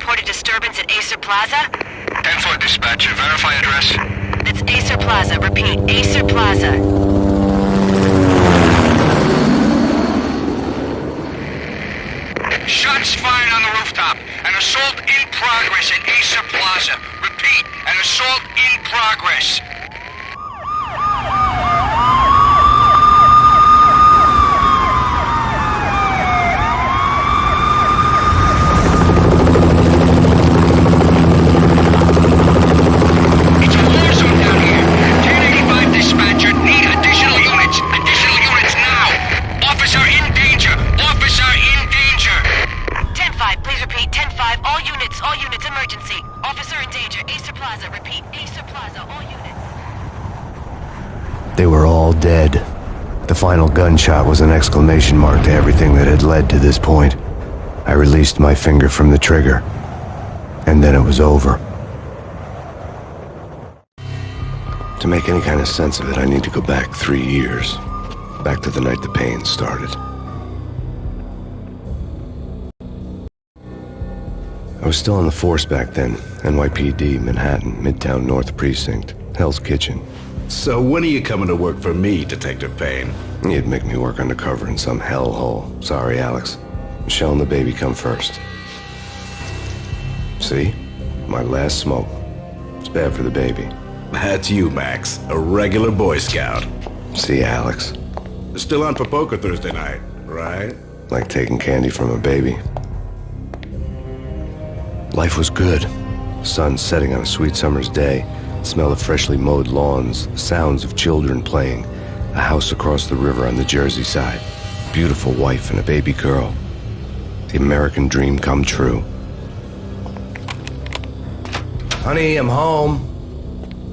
report a disturbance at Acer Plaza? 10-4 dispatcher. Verify address. That's Acer Plaza. Repeat, Acer Plaza. Shots fired on the rooftop. An assault in progress at Acer Plaza. Repeat, an assault in progress. It's a war zone down here. 1085 dispatcher. Need additional units. Additional units now. Officer in danger. Officer in danger. 10-5, please repeat. 10-5, all units, emergency. Officer in danger, Acer Plaza. Repeat, Acer Plaza, all units. They were all dead. The final gunshot was an exclamation mark to everything that had led to this point. I released my finger from the trigger, and then it was over. To make any kind of sense of it, I need to go back 3 years. Back to the night the Payne started. I was still on the force back then. NYPD, Manhattan, Midtown North Precinct, Hell's Kitchen. So when are you coming to work for me, Detective Payne? You'd make me work undercover in some hellhole. Sorry, Alex. Michelle and the baby come first. See? My last smoke. It's bad for the baby. That's you, Max. A regular Boy Scout. See, Alex. Still on for poker Thursday night, right? Like taking candy from a baby. Life was good. Sun setting on a sweet summer's day. Smell of freshly mowed lawns. Sounds of children playing. A house across the river on the Jersey side. Beautiful wife and a baby girl. The American dream come true. Honey, I'm home.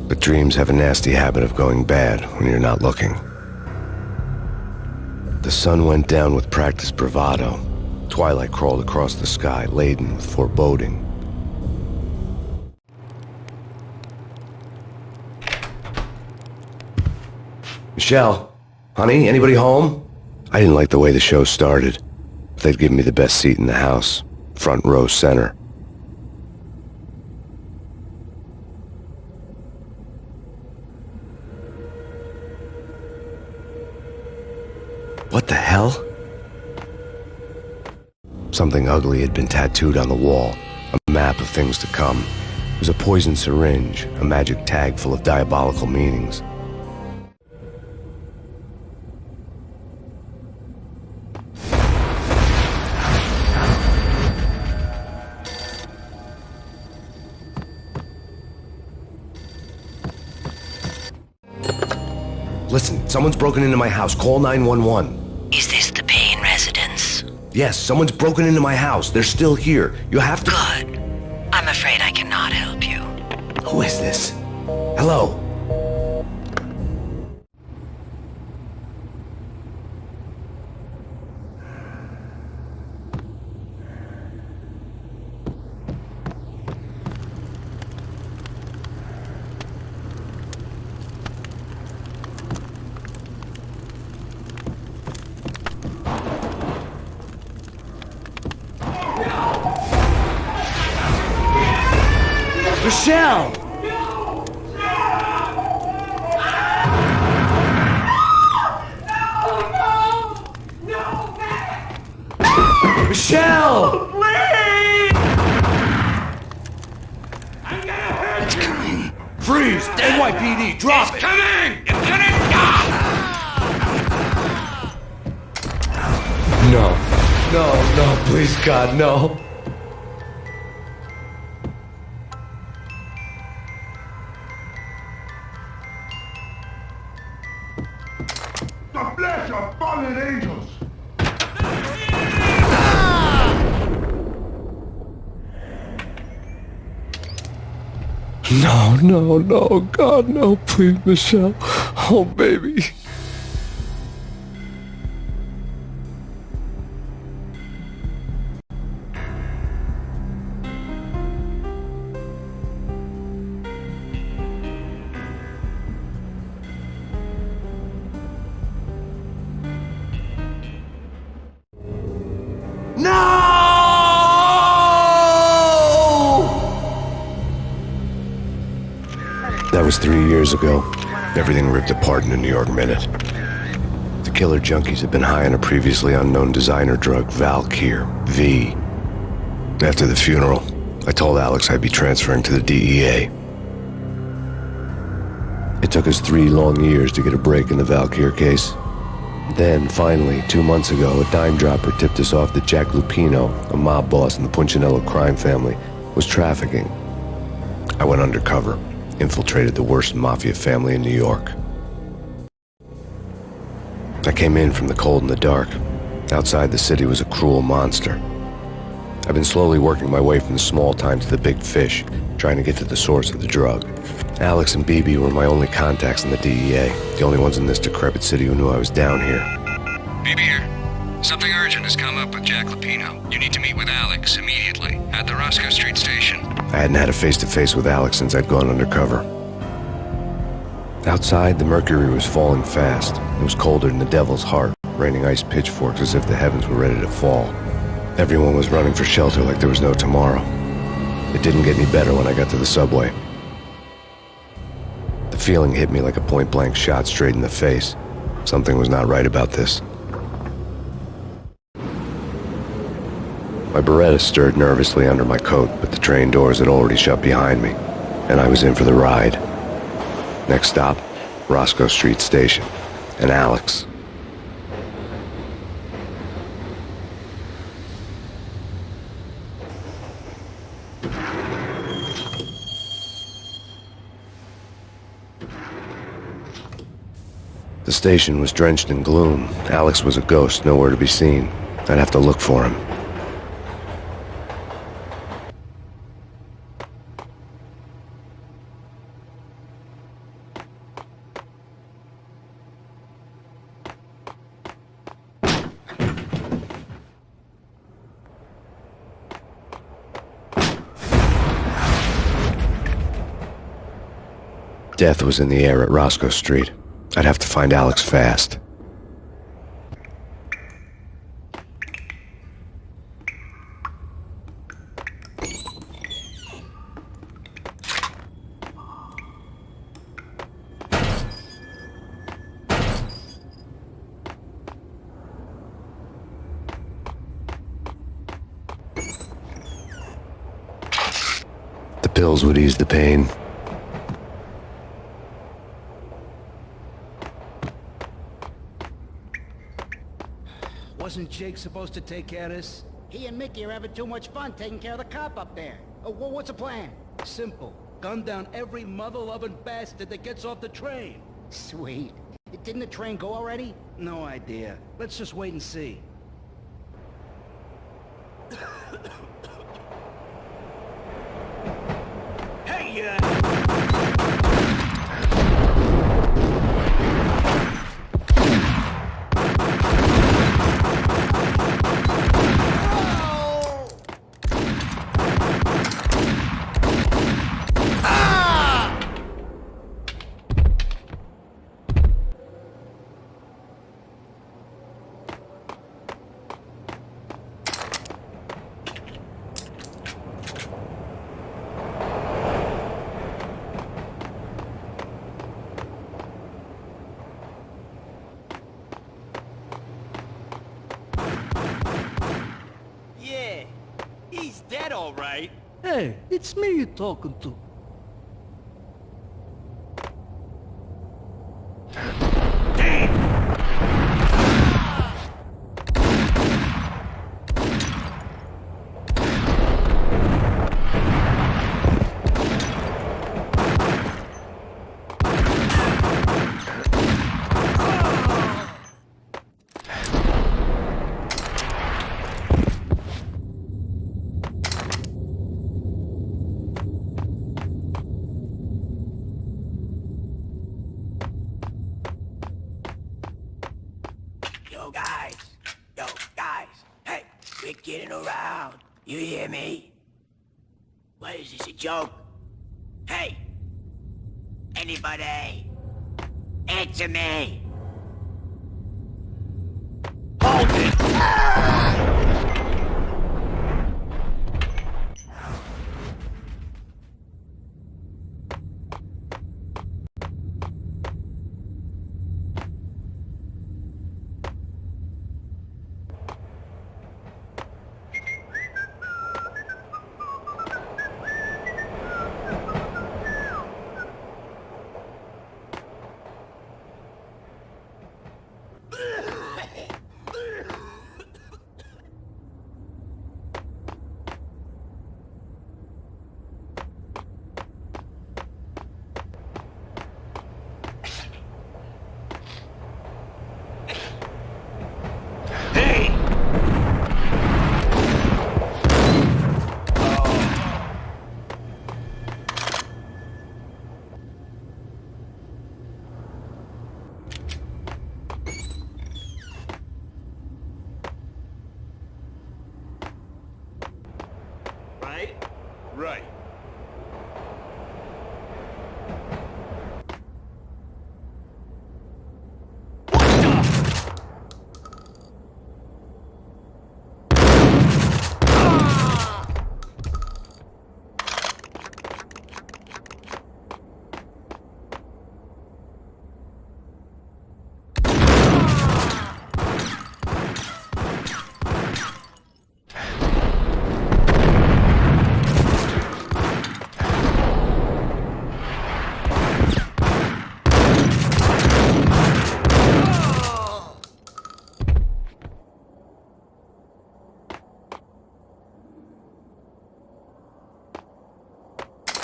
But dreams have a nasty habit of going bad when you're not looking. The sun went down with practiced bravado. Twilight crawled across the sky, laden with foreboding. Michelle, honey, anybody home? I didn't like the way the show started. They'd given me the best seat in the house, front row center. What the hell? Something ugly had been tattooed on the wall, a map of things to come. It was a poison syringe, a magic tag full of diabolical meanings. Listen, someone's broken into my house. Call 911. Is this the Payne residence? Yes, someone's broken into my house. They're still here. You have to... Good. I'm afraid I cannot help you. Who is this? Hello? Michelle! Michelle! Please! It's coming. Freeze! NYPD, drop it! Coming! Lieutenant! No, please, God, no. The flesh of fallen angels! No, God, no, please, Michelle. Oh, baby. No! was 3 years ago. Everything ripped apart in a New York minute. The killer junkies had been high on a previously unknown designer drug, Valkyr, V. After the funeral, I told Alex I'd be transferring to the DEA. It took us 3 long years to get a break in the Valkyr case. Then, finally, 2 months ago, a dime dropper tipped us off that Jack Lupino, a mob boss in the Punchinello crime family, was trafficking. I went undercover, infiltrated the worst mafia family in New York. I came in from the cold and the dark. Outside the city was a cruel monster. I've been slowly working my way from the small time to the big fish, trying to get to the source of the drug. Alex and BB were my only contacts in the DEA, the only ones in this decrepit city who knew I was down here. BB here. Something urgent has come up with Jack Lupino. You need to meet with Alex immediately at the Roscoe Street station. I hadn't had a face-to-face with Alex since I'd gone undercover. Outside, the mercury was falling fast. It was colder than the devil's heart, raining ice pitchforks as if the heavens were ready to fall. Everyone was running for shelter like there was no tomorrow. It didn't get any better when I got to the subway. The feeling hit me like a point-blank shot straight in the face. Something was not right about this. My Beretta stirred nervously under my coat, but the train doors had already shut behind me, and I was in for the ride. Next stop, Roscoe Street Station, and Alex. The station was drenched in gloom. Alex was a ghost, nowhere to be seen. I'd have to look for him. Death was in the air at Roscoe Street. I'd have to find Alex fast. The pills would ease the pain. Wasn't Jake supposed to take care of this? He and Mickey are having too much fun taking care of the cop up there. What's the plan? Simple. Gun down every mother-loving bastard that gets off the train. Sweet. Didn't the train go already? No idea. Let's just wait and see. Hey, He's dead, all right. Hey, it's me you're talking to. Yo, guys, hey, we're getting around. You hear me? What is this, a joke? Hey! Anybody? Answer me! Hold it! Right.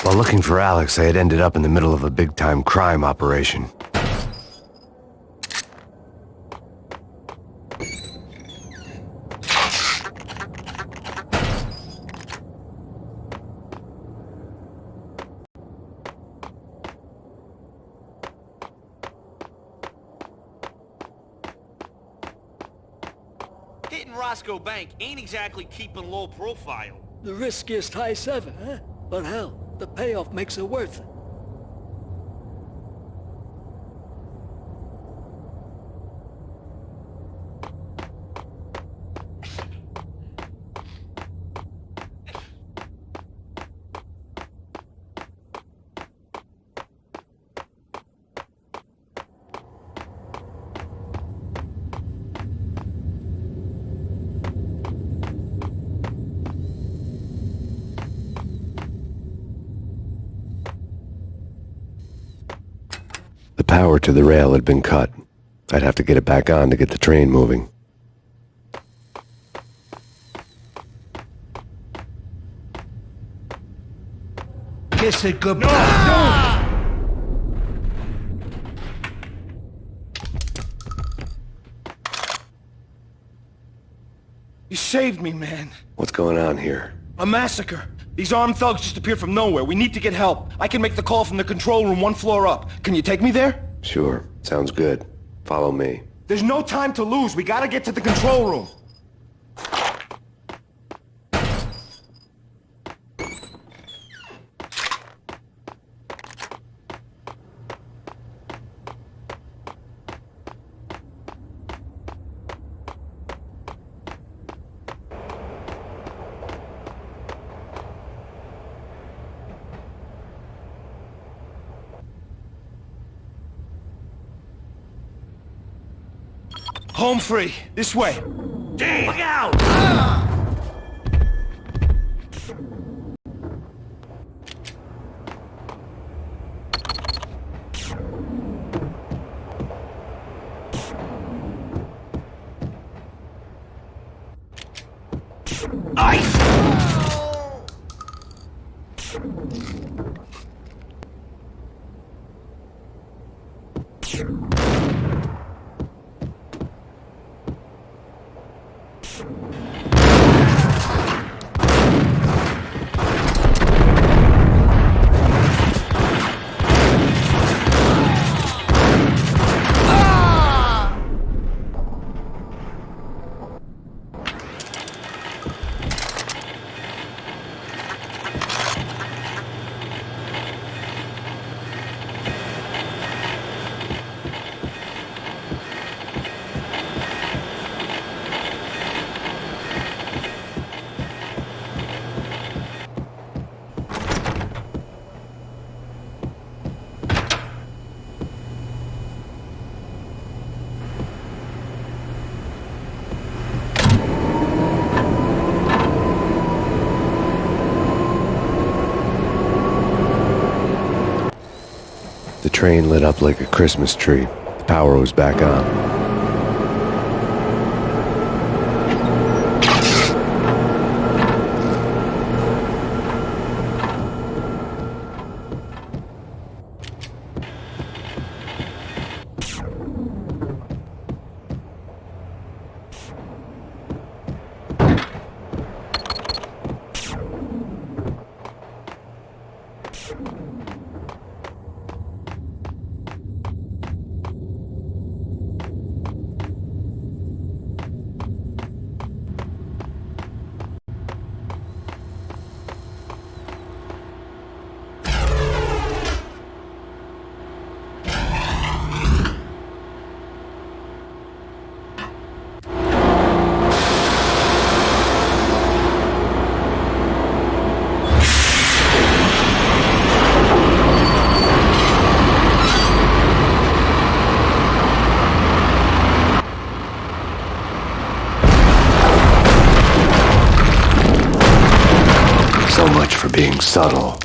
While looking for Alex, I had ended up in the middle of a big-time crime operation. Hitting Roscoe Bank ain't exactly keeping low profile. The riskiest heist ever, huh? But hell, the payoff makes it worth it. The power to the rail had been cut. I'd have to get it back on to get the train moving. Kiss it goodbye. You saved me, man. What's going on here? A massacre. These armed thugs just appeared from nowhere. We need to get help. I can make the call from the control room 1 floor up. Can you take me there? Sure, sounds good. Follow me. There's no time to lose. We gotta get to the control room. Home free. This way. Damn! Look out! Ice! The train lit up like a Christmas tree. The power was back on. So much for being subtle.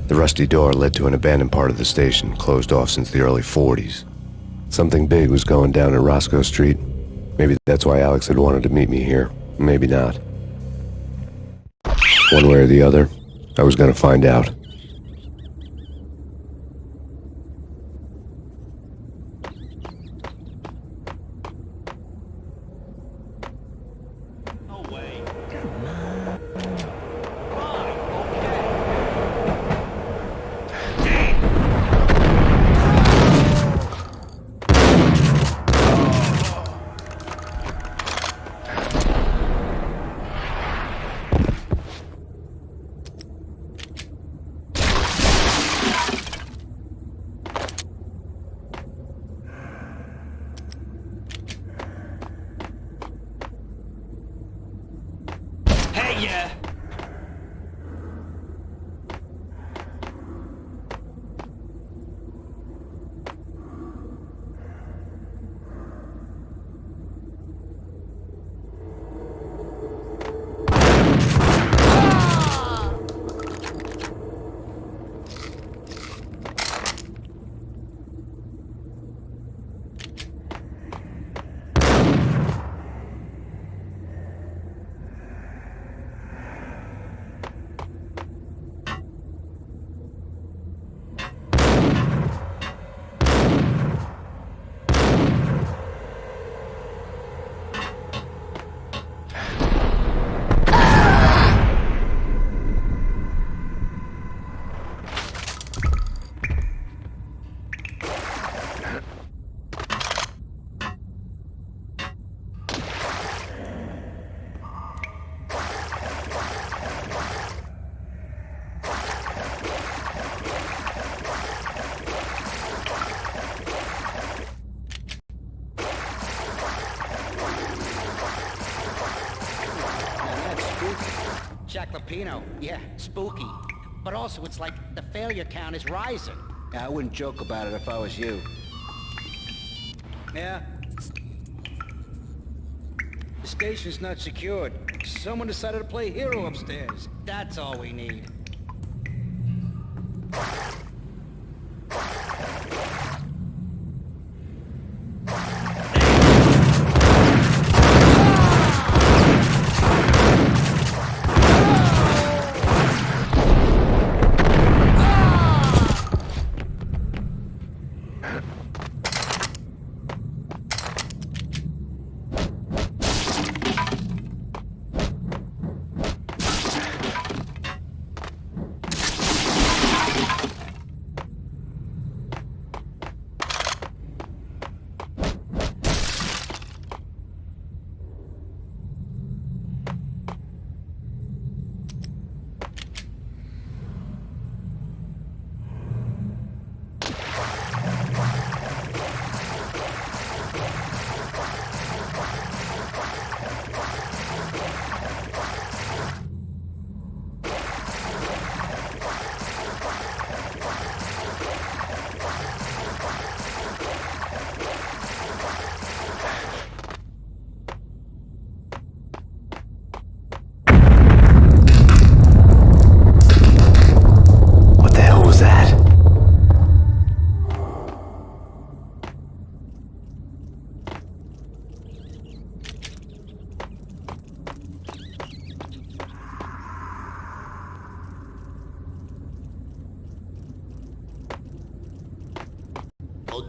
The rusty door led to an abandoned part of the station, closed off since the early 40s. Something big was going down at Roscoe Street. Maybe that's why Alex had wanted to meet me here. Maybe not. One way or the other, I was going to find out. No way. Hey, yeah. Jack Lapino, yeah, spooky. But also, it's like the failure count is rising. I wouldn't joke about it if I was you. Yeah? The station's not secured. Someone decided to play hero upstairs. That's all we need.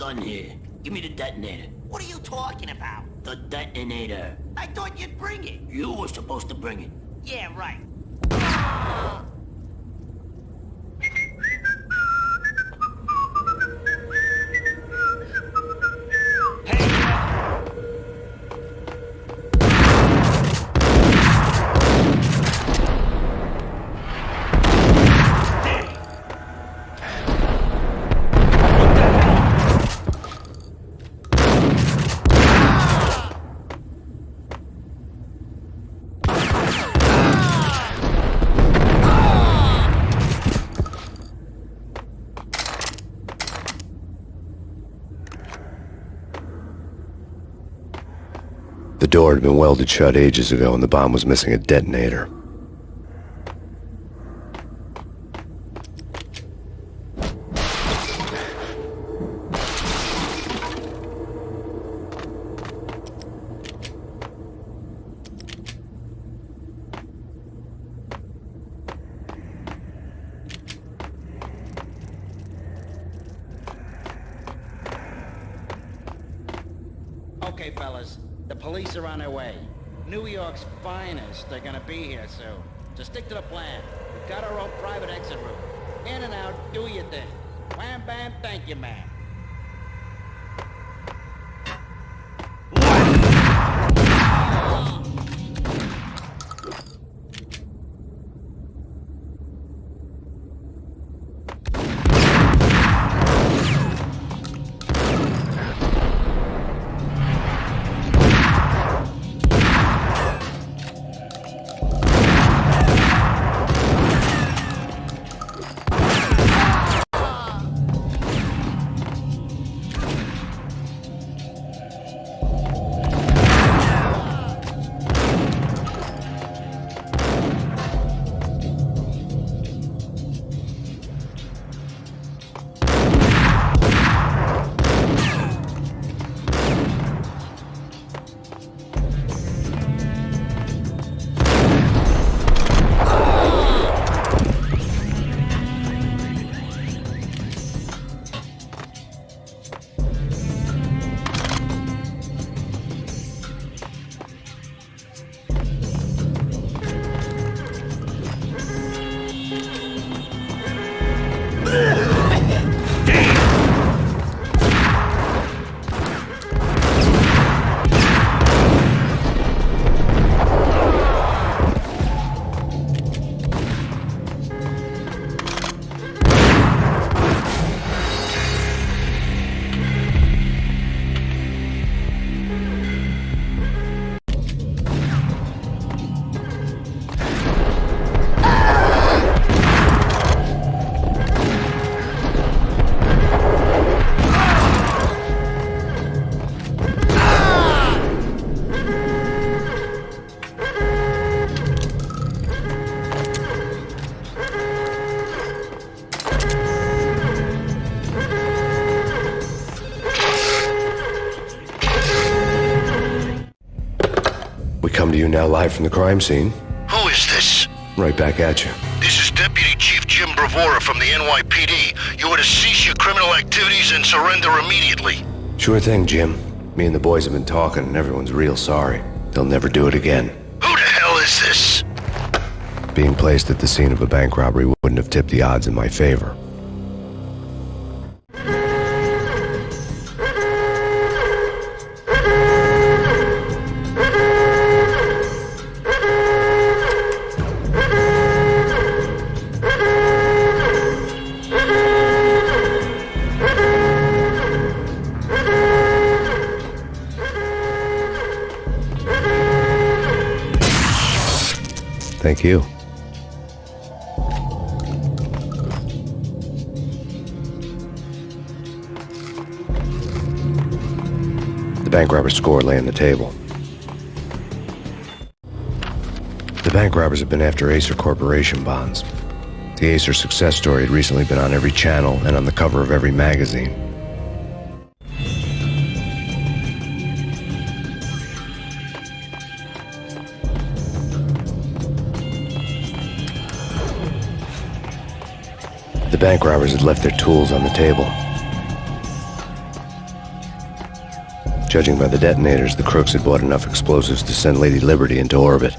gun here. Give me the detonator. What are you talking about? The detonator. I thought you'd bring it. You were supposed to bring it. Yeah, right. The door had been welded shut ages ago and the bomb was missing a detonator. Okay, fellas. The police are on their way. New York's finest are gonna be here soon. So stick to the plan. We've got our own private exit route. In and out, do your thing. Wham bam, thank you, man. Come to you now live from the crime scene. Who is this? Right back at you. This is Deputy Chief Jim Bravura from the NYPD. You are to cease your criminal activities and surrender immediately. Sure thing, Jim. Me and the boys have been talking and everyone's real sorry. They'll never do it again. Who the hell is this? Being placed at the scene of a bank robbery wouldn't have tipped the odds in my favor. Thank you. The bank robber's score lay on the table. The bank robbers have been after Acer Corporation bonds. The Acer success story had recently been on every channel and on the cover of every magazine. The bank robbers had left their tools on the table. Judging by the detonators, the crooks had bought enough explosives to send Lady Liberty into orbit.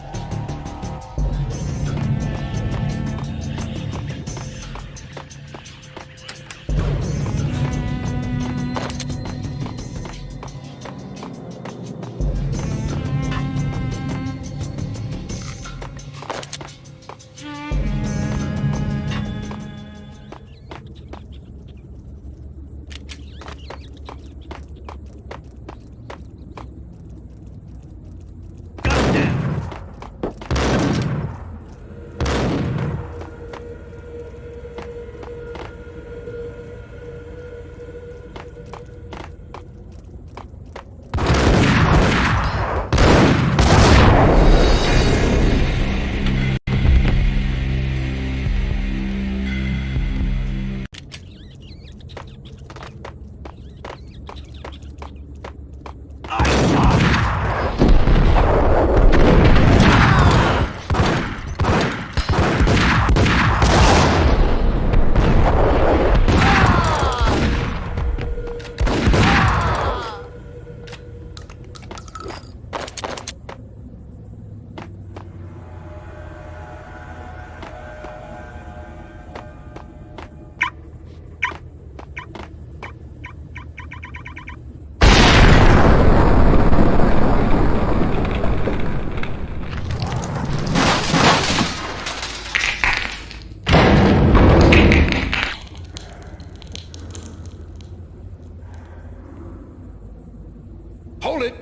Hold it!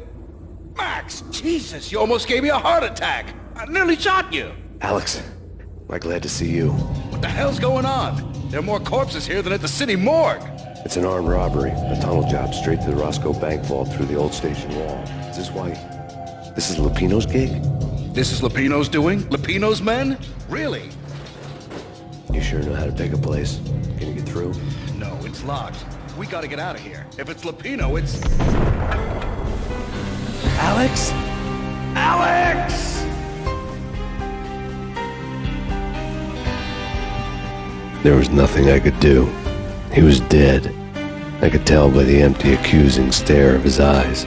Max! Jesus, you almost gave me a heart attack! I nearly shot you! Alex, am I glad to see you. What the hell's going on? There are more corpses here than at the city morgue! It's an armed robbery, a tunnel job straight to the Roscoe Bank vault through the old station wall. Is this why... This is Lupino's gig? This is Lupino's doing? Lupino's men? Really? You sure know how to pick a place? Can you get through? No, it's locked. We gotta get out of here. If it's Lupino, it's... Alex? Alex! There was nothing I could do. He was dead. I could tell by the empty, accusing stare of his eyes.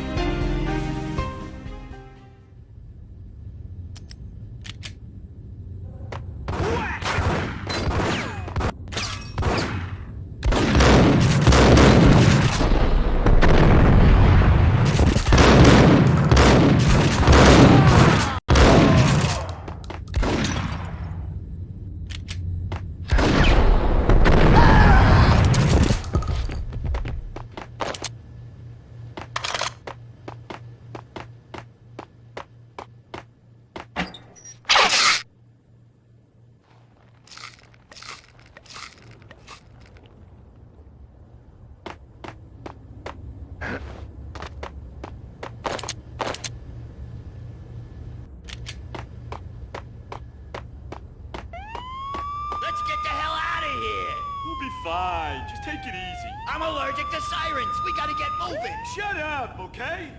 Let's get the hell out of here! We'll be fine. Just take it easy. I'm allergic to sirens. We gotta get moving. Shut up, okay?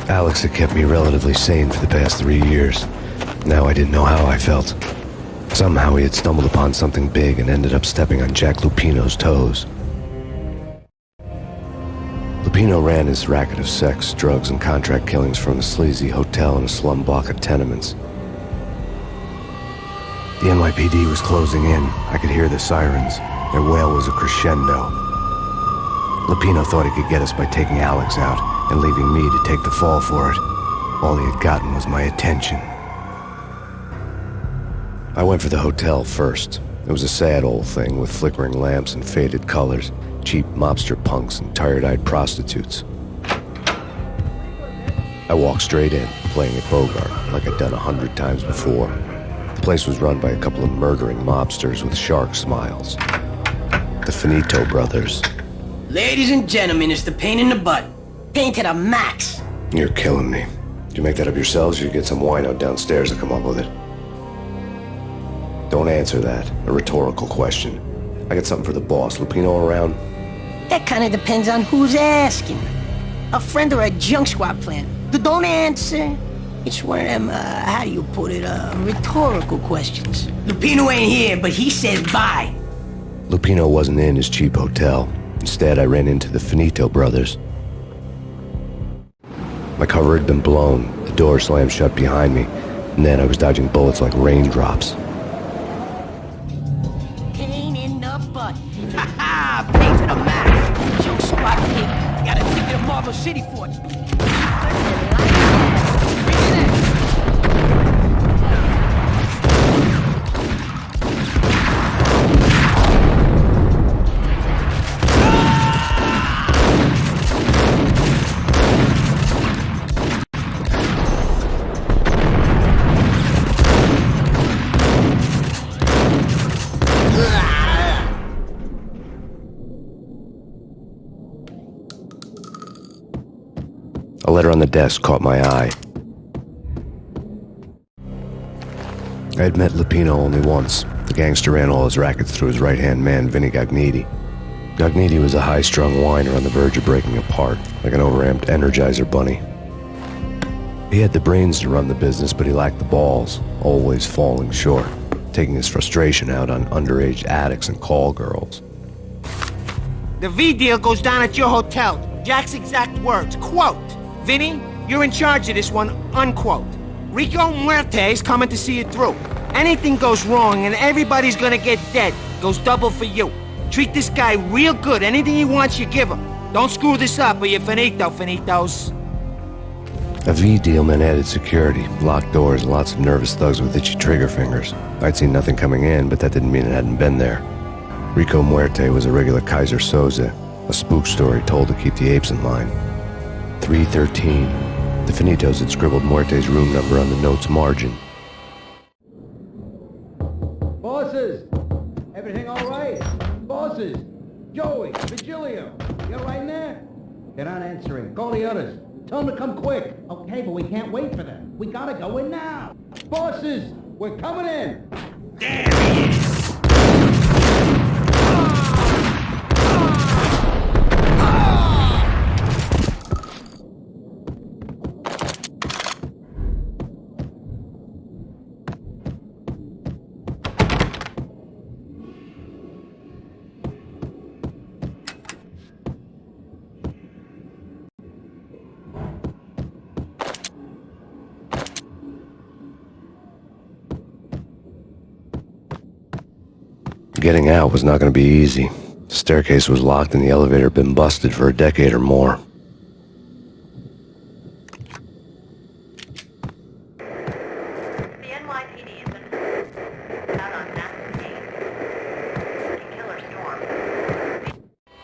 Alex had kept me relatively sane for the past 3 years. Now I didn't know how I felt. Somehow he had stumbled upon something big and ended up stepping on Jack Lupino's toes. Lupino ran his racket of sex, drugs, and contract killings from a sleazy hotel and a slum block of tenements. The NYPD was closing in. I could hear the sirens. Their wail was a crescendo. Lupino thought he could get us by taking Alex out and leaving me to take the fall for it. All he had gotten was my attention. I went for the hotel first. It was a sad old thing with flickering lamps and faded colors, cheap mobster punks and tired-eyed prostitutes. I walked straight in, playing at Bogart, like I'd done 100 times before. The place was run by a couple of murdering mobsters with shark smiles. The Finito brothers. Ladies and gentlemen, it's the Payne in the butt. Payne to the max. You're killing me. Did you make that up yourselves, or you get some wine out downstairs to come up with it? Don't answer that. A rhetorical question. I got something for the boss. Lupino around? That kind of depends on who's asking. A friend or a junk squad plan. Don't answer. It's one of them, how do you put it, rhetorical questions. Lupino ain't here, but he says bye. Lupino wasn't in his cheap hotel. Instead, I ran into the Finito brothers. My cover had been blown, the door slammed shut behind me, and then I was dodging bullets like raindrops. Payne in the butt. Ha ha! Payne to the max. Junk squad kid. Got a ticket to Marble City for it. A letter on the desk caught my eye. I had met Lupino only once. The gangster ran all his rackets through his right-hand man, Vinny Gagniti. Gagniti was a high-strung whiner on the verge of breaking apart, like an overamped Energizer bunny. He had the brains to run the business, but he lacked the balls, always falling short, taking his frustration out on underage addicts and call girls. The V deal goes down at your hotel. Jack's exact words, quote, "Vinny, you're in charge of this one," unquote. Rico Muerte's coming to see it through. Anything goes wrong and everybody's gonna get dead, goes double for you. Treat this guy real good. Anything he wants, you give him. Don't screw this up or you're finito, finitos. A V deal meant added security, locked doors, and lots of nervous thugs with itchy trigger fingers. I'd seen nothing coming in, but that didn't mean it hadn't been there. Rico Muerte was a regular Kaiser Soze, a spook story told to keep the apes in line. 313. The Finitos had scribbled Muerte's room number on the note's margin. Bosses! Everything all right? Bosses! Joey! Vigilio! You all right in there? They're not answering. Call the others. Tell them to come quick. Okay, but we can't wait for them. We gotta go in now. Bosses! We're coming in! There he is! Getting out was not going to be easy. The staircase was locked and the elevator had been busted for a decade or more. The NYPD has been out on Max Payne. Killer storm.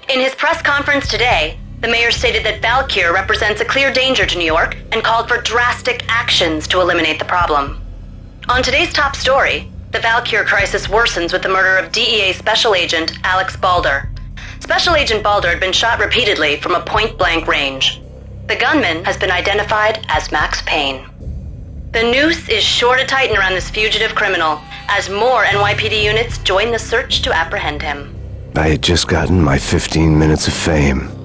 In his press conference today, the mayor stated that Valkyr represents a clear danger to New York and called for drastic actions to eliminate the problem. On today's top story, the Valkyr crisis worsens with the murder of DEA Special Agent Alex Balder. Special Agent Balder had been shot repeatedly from a point-blank range. The gunman has been identified as Max Payne. The noose is sure to tighten around this fugitive criminal as more NYPD units join the search to apprehend him. I had just gotten my 15 minutes of fame.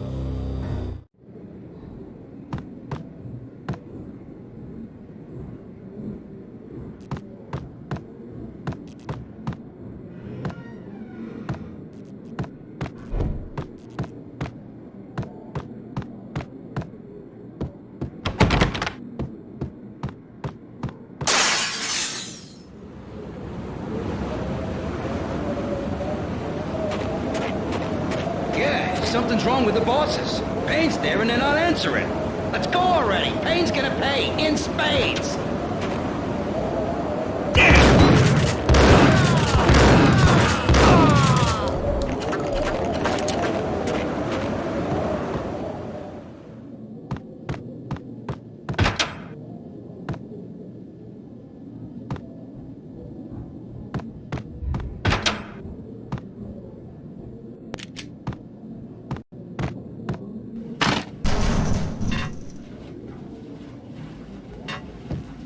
Something's wrong with the bosses. Payne's there and they're not answering. Let's go already. Payne's gonna pay in spades.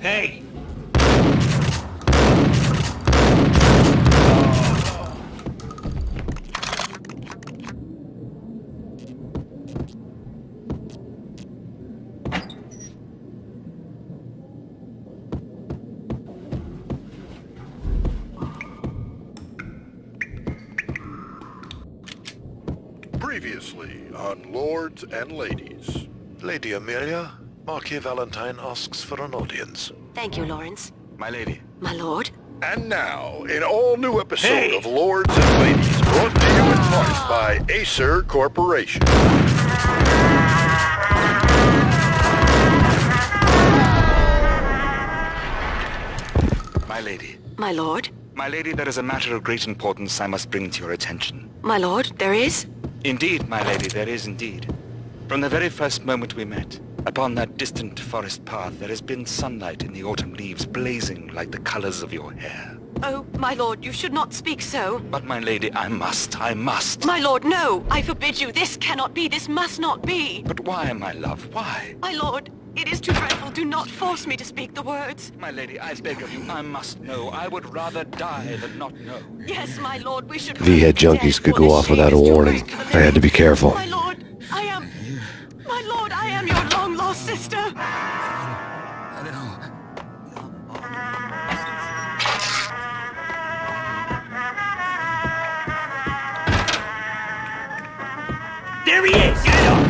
Hey! Previously on Lords and Ladies. Lady Amelia, Marquis Valentine asks for an audience. Thank you, Lawrence. My lady. My lord? And now, an all-new episode Hey! of Lords and Ladies, brought to you in part by Acer Corporation. My lady. My lord? My lady, there is a matter of great importance I must bring to your attention. My lord, there is? Indeed, my lady, there is indeed. From the very first moment we met, upon that distant forest path, there has been sunlight in the autumn leaves blazing like the colors of your hair. Oh, my lord, you should not speak so. But my lady, I must. My lord, no! I forbid you. This cannot be. This must not be. But why, my love, why? My lord, it is too dreadful. Do not force me to speak the words. My lady, I beg of you, I must know. I would rather die than not know. Yes, my lord, we should... V-head junkies could go off without a warning. I had to be careful. My lord, I am... My lord, I am your long-lost sister. There he is! Get him!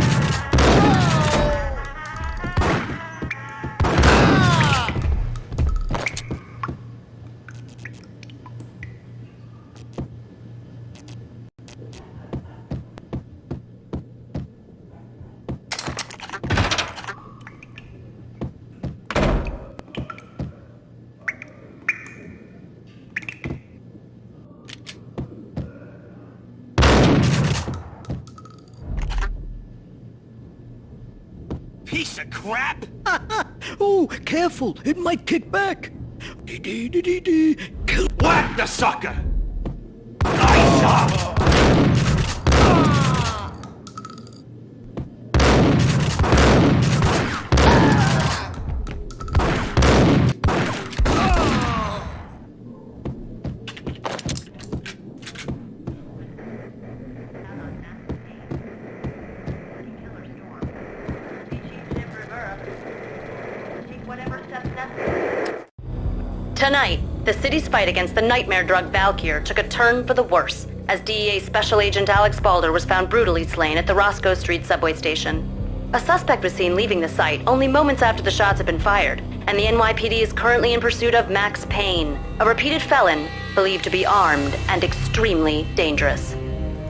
Piece of crap! Oh, careful! It might kick back! Kill. Whack the sucker! Nice shot! Tonight, the city's fight against the nightmare drug Valkyr took a turn for the worse as DEA Special Agent Alex Balder was found brutally slain at the Roscoe Street subway station. A suspect was seen leaving the site only moments after the shots had been fired, and the NYPD is currently in pursuit of Max Payne, a repeated felon believed to be armed and extremely dangerous.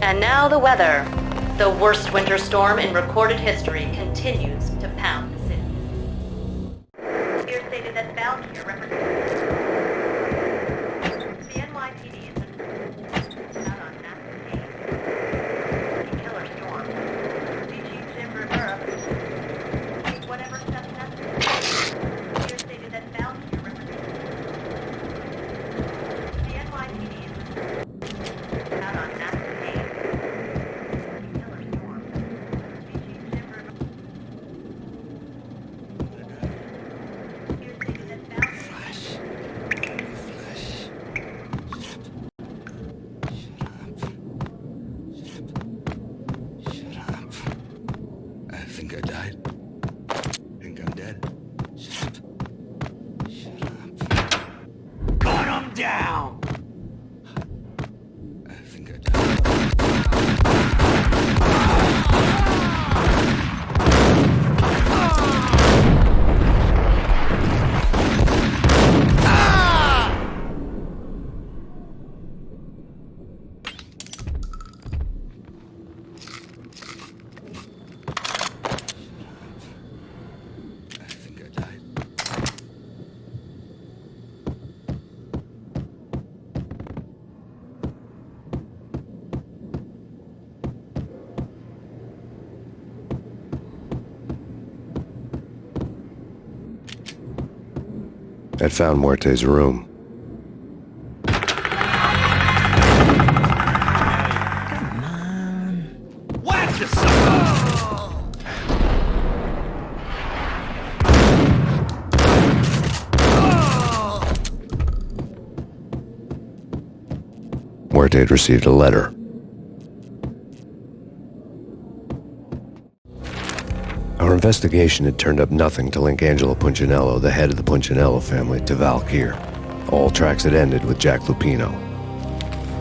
And now the weather. The worst winter storm in recorded history continues to pound the city. Here stated that Valkyr represents the NYPD is out on Max Payne, a killer storm. Police Chief Jim Rivera take whatever steps necessary. Here stated that Valkyr represents the NYPD is out on Max Payne, a killer storm. Police Chief Jim Rivera. Here stated that Valkyr. I think I died. Think I'm dead. Shut up. Gun him down! I think I died. I think I died. I'd found Muerte's room. Whack the sucker! Muerte had received a letter. Our investigation had turned up nothing to link Angelo Punchinello, the head of the Punchinello family, to Val Kier. All tracks had ended with Jack Lupino.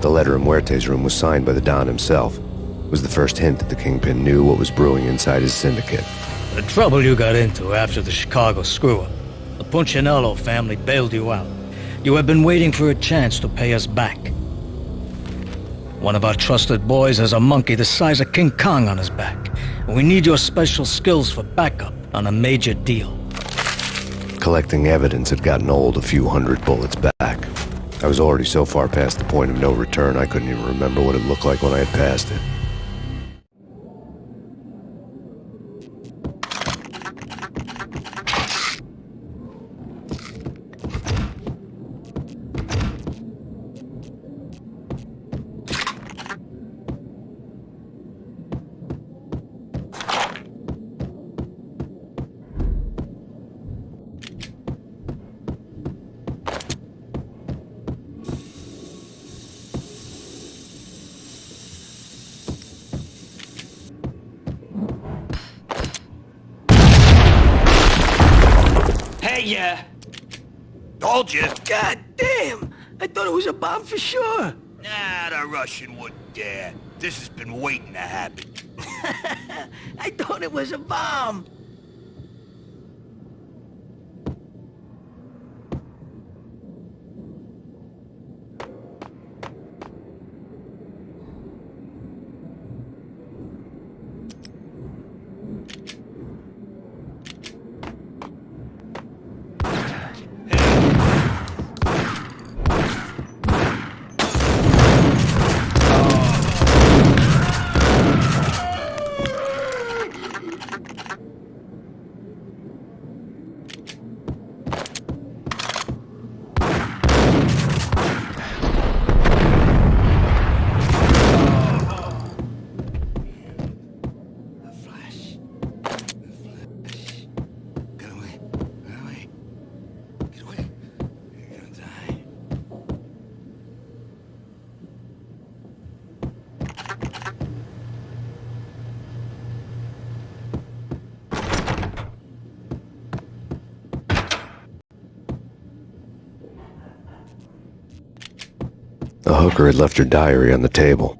The letter in Muerte's room was signed by the Don himself. It was the first hint that the Kingpin knew what was brewing inside his syndicate. The trouble you got into after the Chicago screw-up. The Punchinello family bailed you out. You have been waiting for a chance to pay us back. One of our trusted boys has a monkey the size of King Kong on his back. We need your special skills for backup on a major deal. Collecting evidence had gotten old a few hundred bullets back. I was already so far past the point of no return I couldn't even remember what it looked like when I had passed it. Yeah. Told you. God damn! I thought it was a bomb for sure. Nah, the Russian wouldn't dare. This has been waiting to happen. I thought it was a bomb. The hooker had left her diary on the table.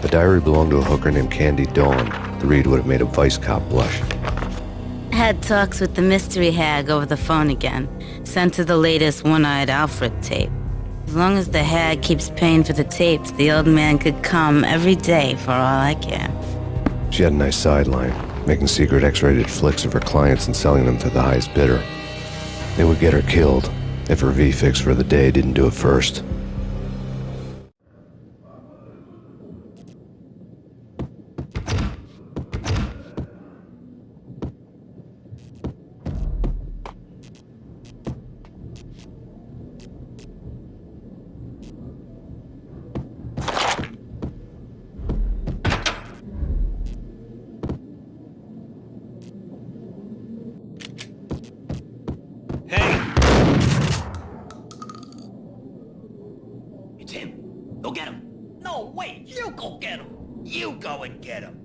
The diary belonged to a hooker named Candy Dawn. The read would have made a vice cop blush. Had talks with the mystery hag over the phone again. Sent her the latest One-Eyed Alfred tape. As long as the hag keeps paying for the tapes, the old man could come every day for all I care. She had a nice sideline, making secret X-rated flicks of her clients and selling them to the highest bidder. They would get her killed if her V-fix for the day didn't do it first. Go get him. No, wait, you go get him. You go and get him.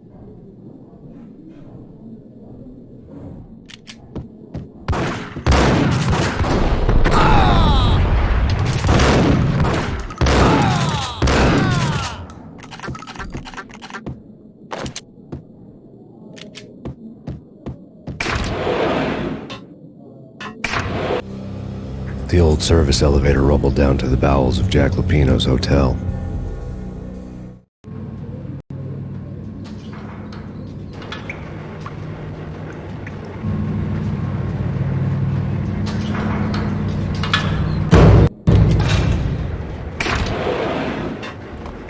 The old service elevator rumbled down to the bowels of Jack Lupino's hotel.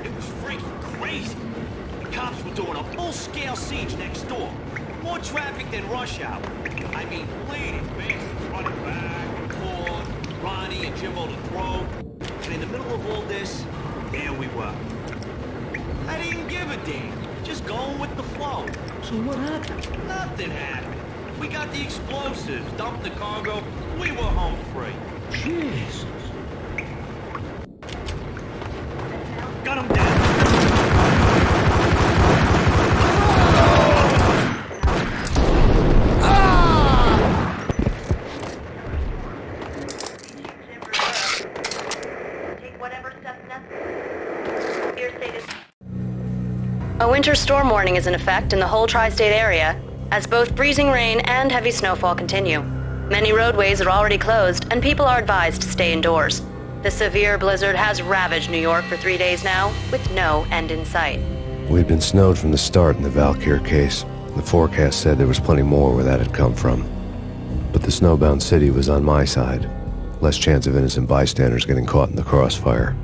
It was freaking crazy. The cops were doing a full-scale siege next door. More traffic than rush hour. I mean, bleeding bastards running back and forth. Ronnie and Jimbo to throw. And in the middle of all this, there we were. I didn't give a damn. Just going with the flow. So what happened? Nothing happened. We got the explosives, dumped the cargo, we were home free. Jesus. Got him down. A winter storm warning is in effect in the whole tri-state area, as both freezing rain and heavy snowfall continue. Many roadways are already closed, and people are advised to stay indoors. The severe blizzard has ravaged New York for 3 days now, with no end in sight. We'd been snowed from the start in the Valkyr case. The forecast said there was plenty more where that had come from. But the snowbound city was on my side. Less chance of innocent bystanders getting caught in the crossfire.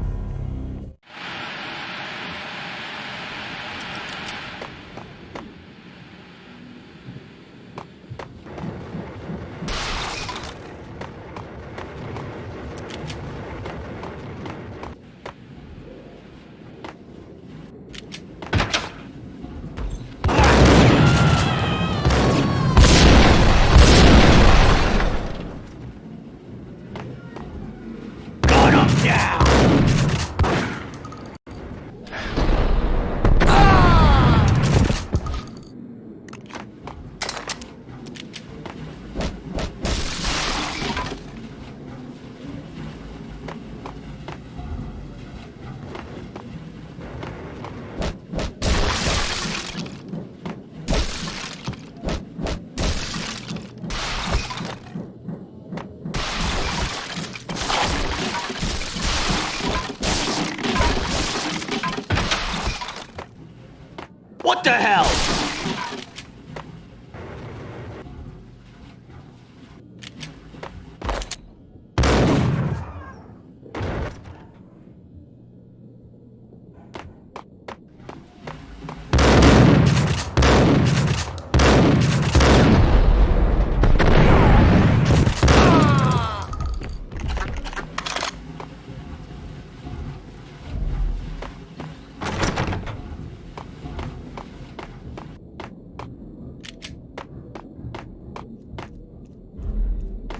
What the hell?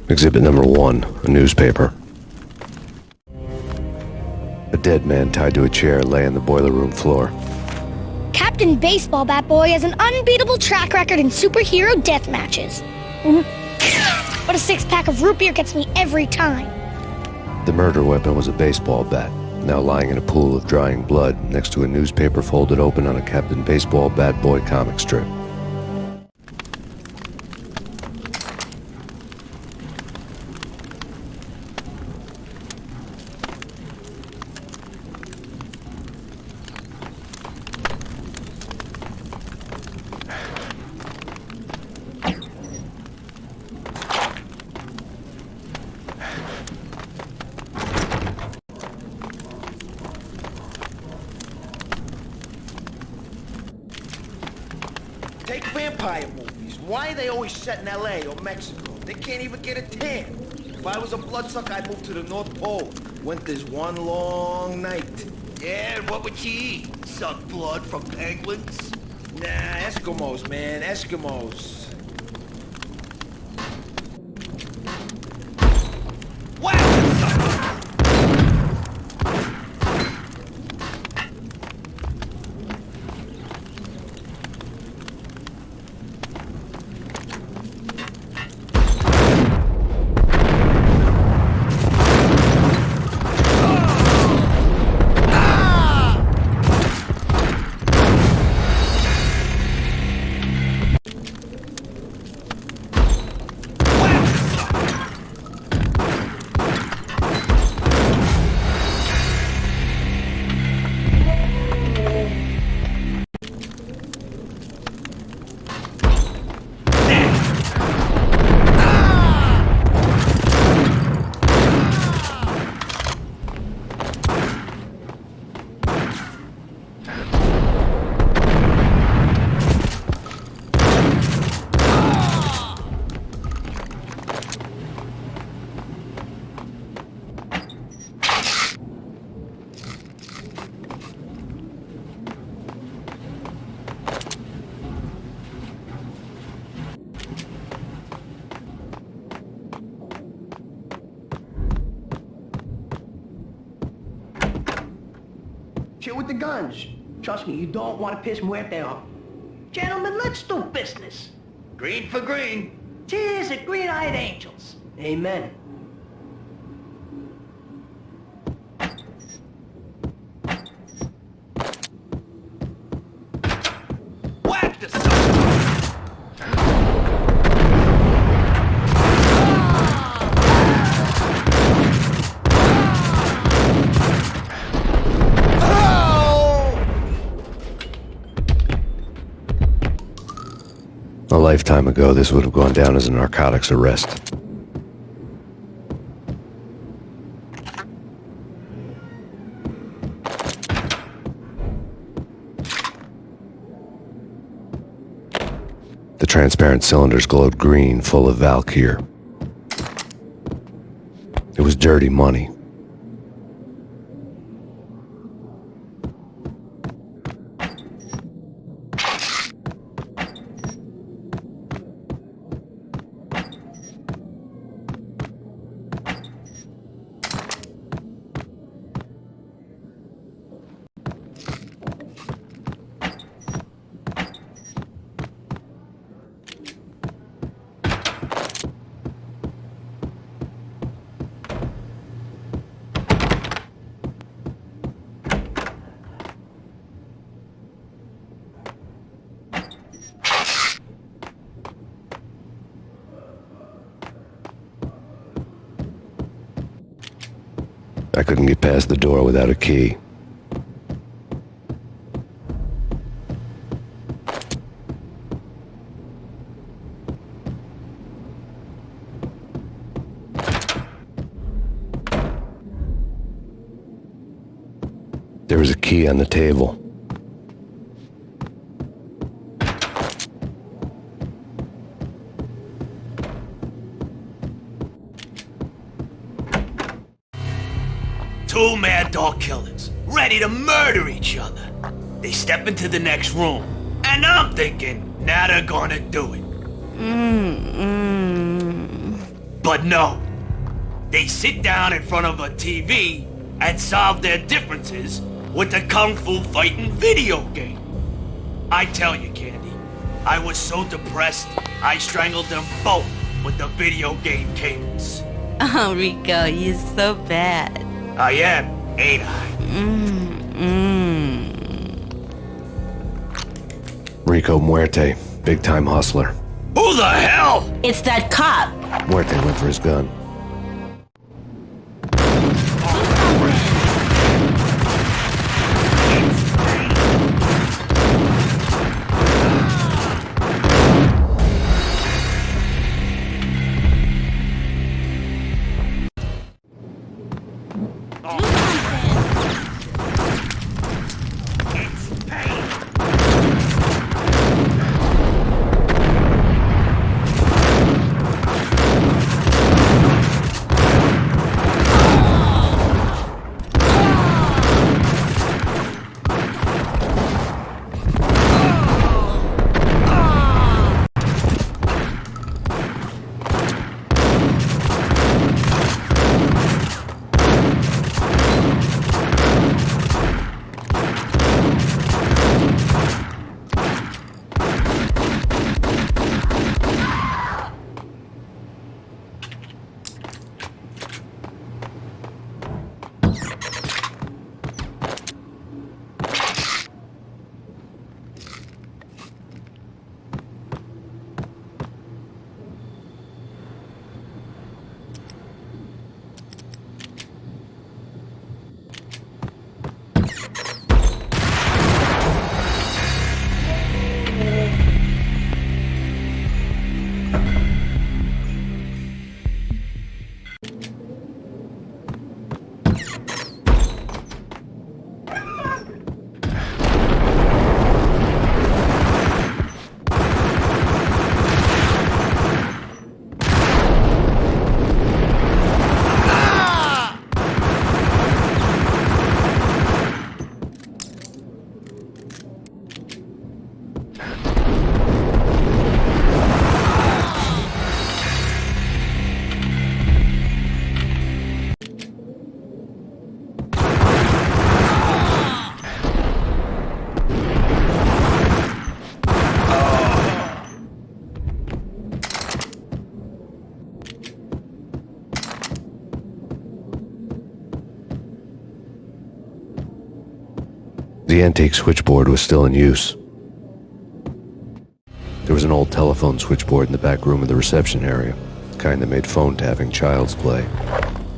Exhibit number 1, a newspaper. A dead man tied to a chair lay on the boiler room floor. Captain Baseball Bat Boy has an unbeatable track record in superhero death matches. But a 6-pack of root beer gets me every time. The murder weapon was a baseball bat, now lying in a pool of drying blood next to a newspaper folded open on a Captain Baseball Bat Boy comic strip. Take vampire movies. Why are they always set in L.A. or Mexico? They can't even get a tan. If I was a bloodsucker, I'd move to the North Pole. Winter's one long night. Yeah, and what would you eat? Suck blood from penguins? Nah, Eskimos, man, Eskimos. Shit with the guns. Trust me, you don't want to piss Muerte off. Gentlemen, let's do business. Green for green. Cheers at Green-Eyed Angels. Amen. Whack the sucker! A lifetime ago, this would have gone down as a narcotics arrest. The transparent cylinders glowed green, full of Valkyr. It was dirty money. I couldn't get past the door without a key. There was a key on the table. Two mad dog killers, ready to murder each other. They step into the next room, and I'm thinking, now they're gonna do it. But no. They sit down in front of a TV and solve their differences with a kung fu fighting video game. I tell you, Candy, I was so depressed, I strangled them both with the video game cables. Oh, Rico, you're so bad. I am, ain't I? Rico Muerte, big-time hustler. Who the hell? It's that cop. Muerte went for his gun. The antique switchboard was still in use. There was an old telephone switchboard in the back room of the reception area, the kind that made phone tapping child's play.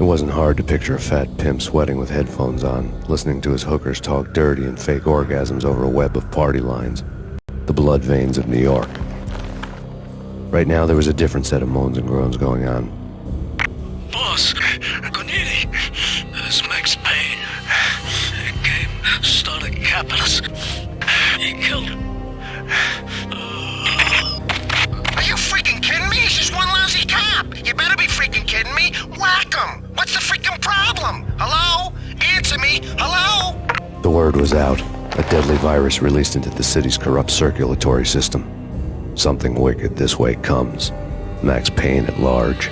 It wasn't hard to picture a fat pimp sweating with headphones on, listening to his hookers talk dirty and fake orgasms over a web of party lines, the blood veins of New York. Right now, there was a different set of moans and groans going on. Boss, Cornelia, this is Max Payne. He came, started capping us. He killed him. Are you freaking kidding me? He's just one lousy cop. You better be freaking kidding me. Whack him. What's the freaking problem? Hello? Answer me. Hello? The word was out. A deadly virus released into the city's corrupt circulatory system. Something wicked this way comes. Max Payne at large.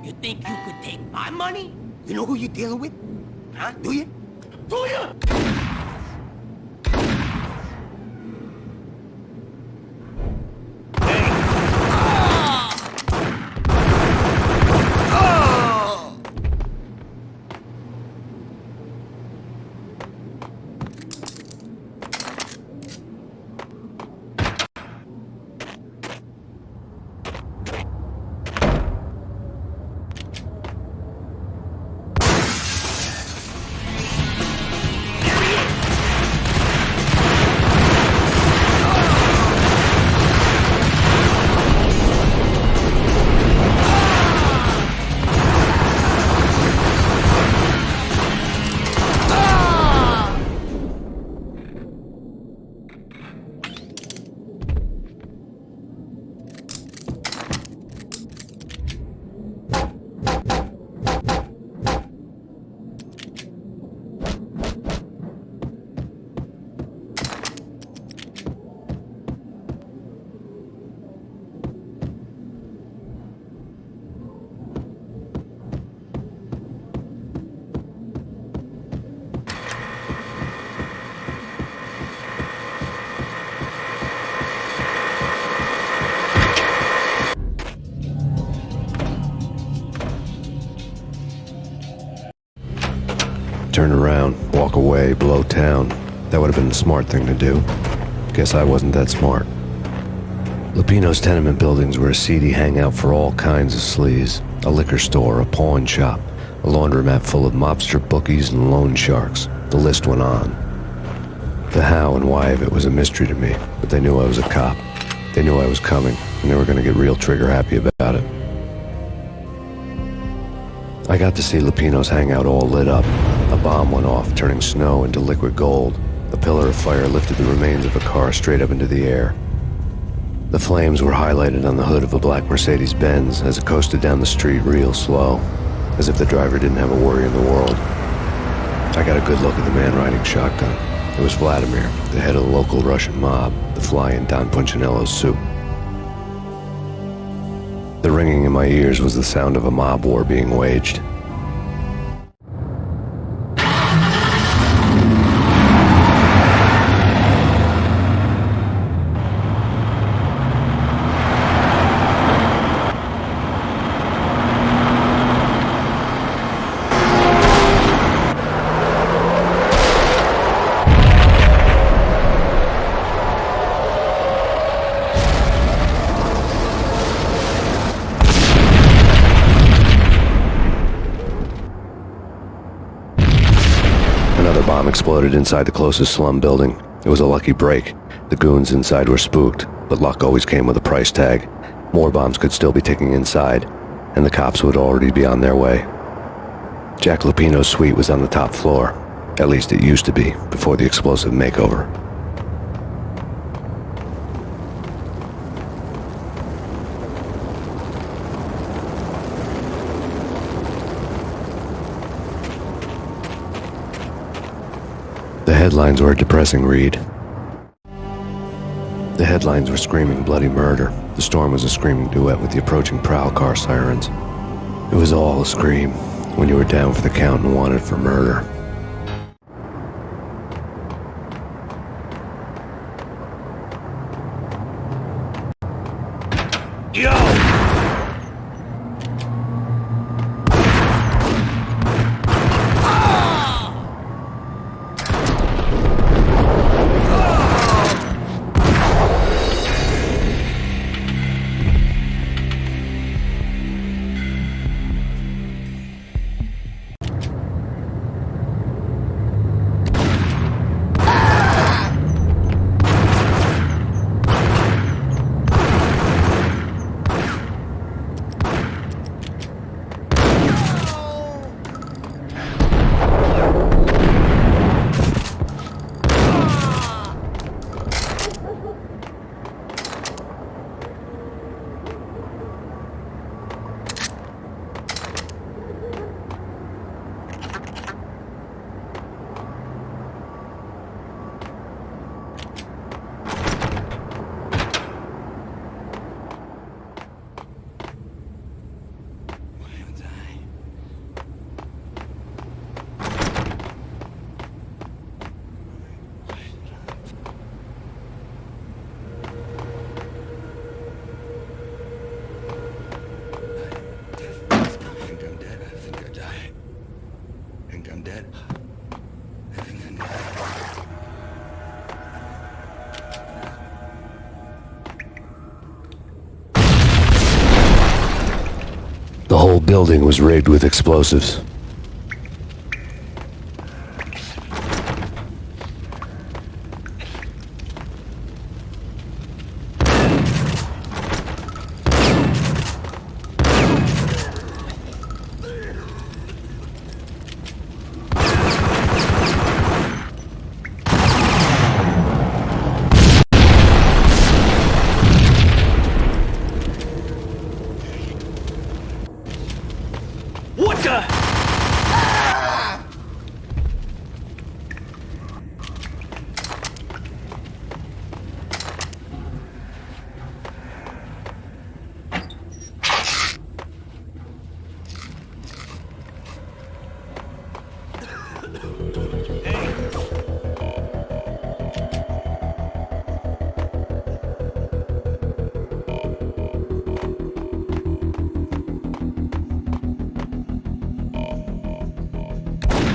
You think you could take my money? You know who you're dealing with? Huh? Do you? Do you? Turn around, walk away, blow town. That would have been the smart thing to do. Guess I wasn't that smart. Lupino's tenement buildings were a seedy hangout for all kinds of sleaze. A liquor store, a pawn shop, a laundromat full of mobster bookies and loan sharks. The list went on. The how and why of it was a mystery to me, but they knew I was a cop. They knew I was coming, and they were going to get real trigger-happy about it. I got to see Lupino's hangout all lit up. A bomb went off, turning snow into liquid gold. A pillar of fire lifted the remains of a car straight up into the air. The flames were highlighted on the hood of a black Mercedes-Benz as it coasted down the street real slow, as if the driver didn't have a worry in the world. I got a good look at the man riding shotgun. It was Vladimir, the head of the local Russian mob, the fly in Don Punchinello's soup. The ringing in my ears was the sound of a mob war being waged. Exploded inside the closest slum building. It was a lucky break. The goons inside were spooked, but luck always came with a price tag. More bombs could still be ticking inside, and the cops would already be on their way. Jack Lupino's suite was on the top floor. At least it used to be, before the explosive makeover. The headlines were a depressing read. The headlines were screaming bloody murder. The storm was a screaming duet with the approaching prowl car sirens. It was all a scream when you were down for the count and wanted for murder. The whole building was rigged with explosives. What the?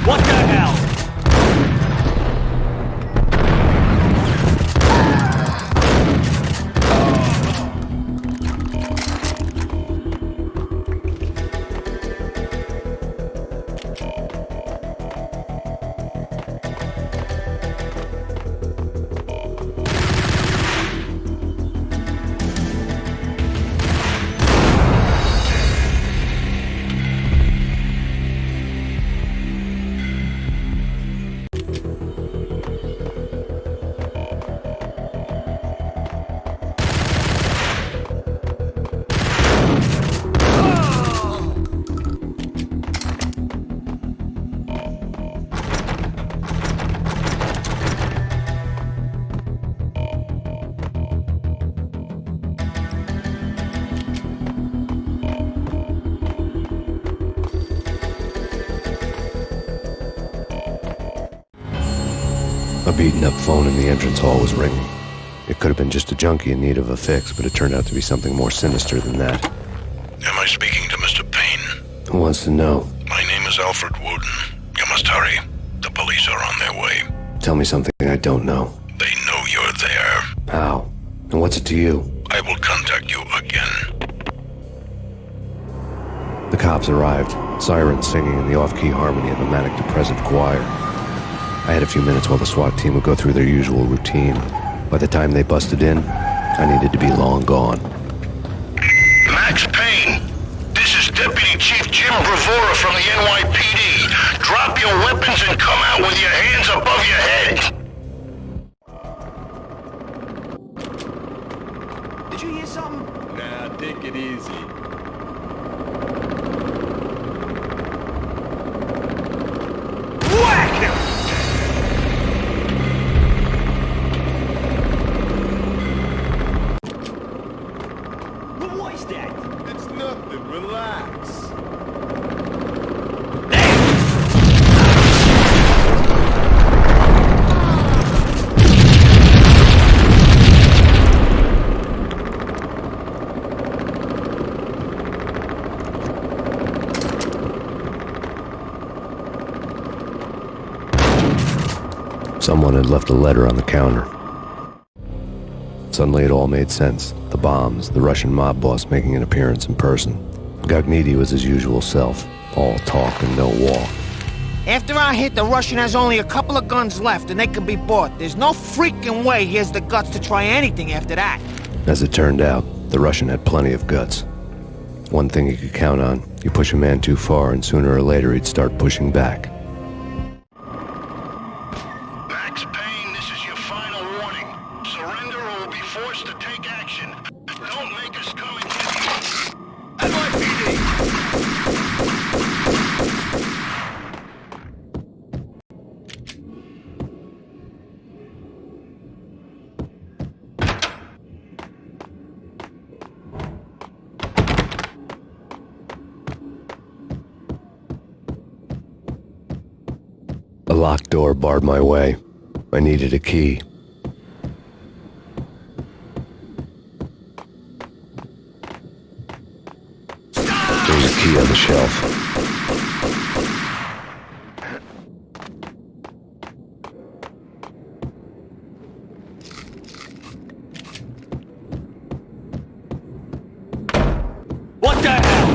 What the hell? A beaten-up phone in the entrance hall was ringing. It could have been just a junkie in need of a fix, but it turned out to be something more sinister than that. Am I speaking to Mr. Payne? Who wants to know? My name is Alfred Wooden. You must hurry. The police are on their way. Tell me something I don't know. They know you're there. How? And what's it to you? I will contact you again. The cops arrived, sirens singing in the off-key harmony of a manic-depressive choir. I had a few minutes while the SWAT team would go through their usual routine. By the time they busted in, I needed to be long gone. Max Payne, this is Deputy Chief Jim Bravura from the NYPD. Drop your weapons and come out with your hands above your head. Did you hear something? Nah, take it easy. Whack him! What was that? It's nothing, relax. Someone had left a letter on the counter. Suddenly it all made sense. The bombs, the Russian mob boss making an appearance in person. Gagniti was his usual self, all talk and no walk. After our hit, the Russian has only a couple of guns left, and they can be bought. There's no freaking way he has the guts to try anything after that. As it turned out, the Russian had plenty of guts. One thing you could count on, you push a man too far and sooner or later he'd start pushing back. Max Payne, this is your final warning. Surrender or we'll be forced to take action. Don't make us come and get you. NYPD! A locked door barred my way. I needed a key. There was a key on the shelf. What the hell?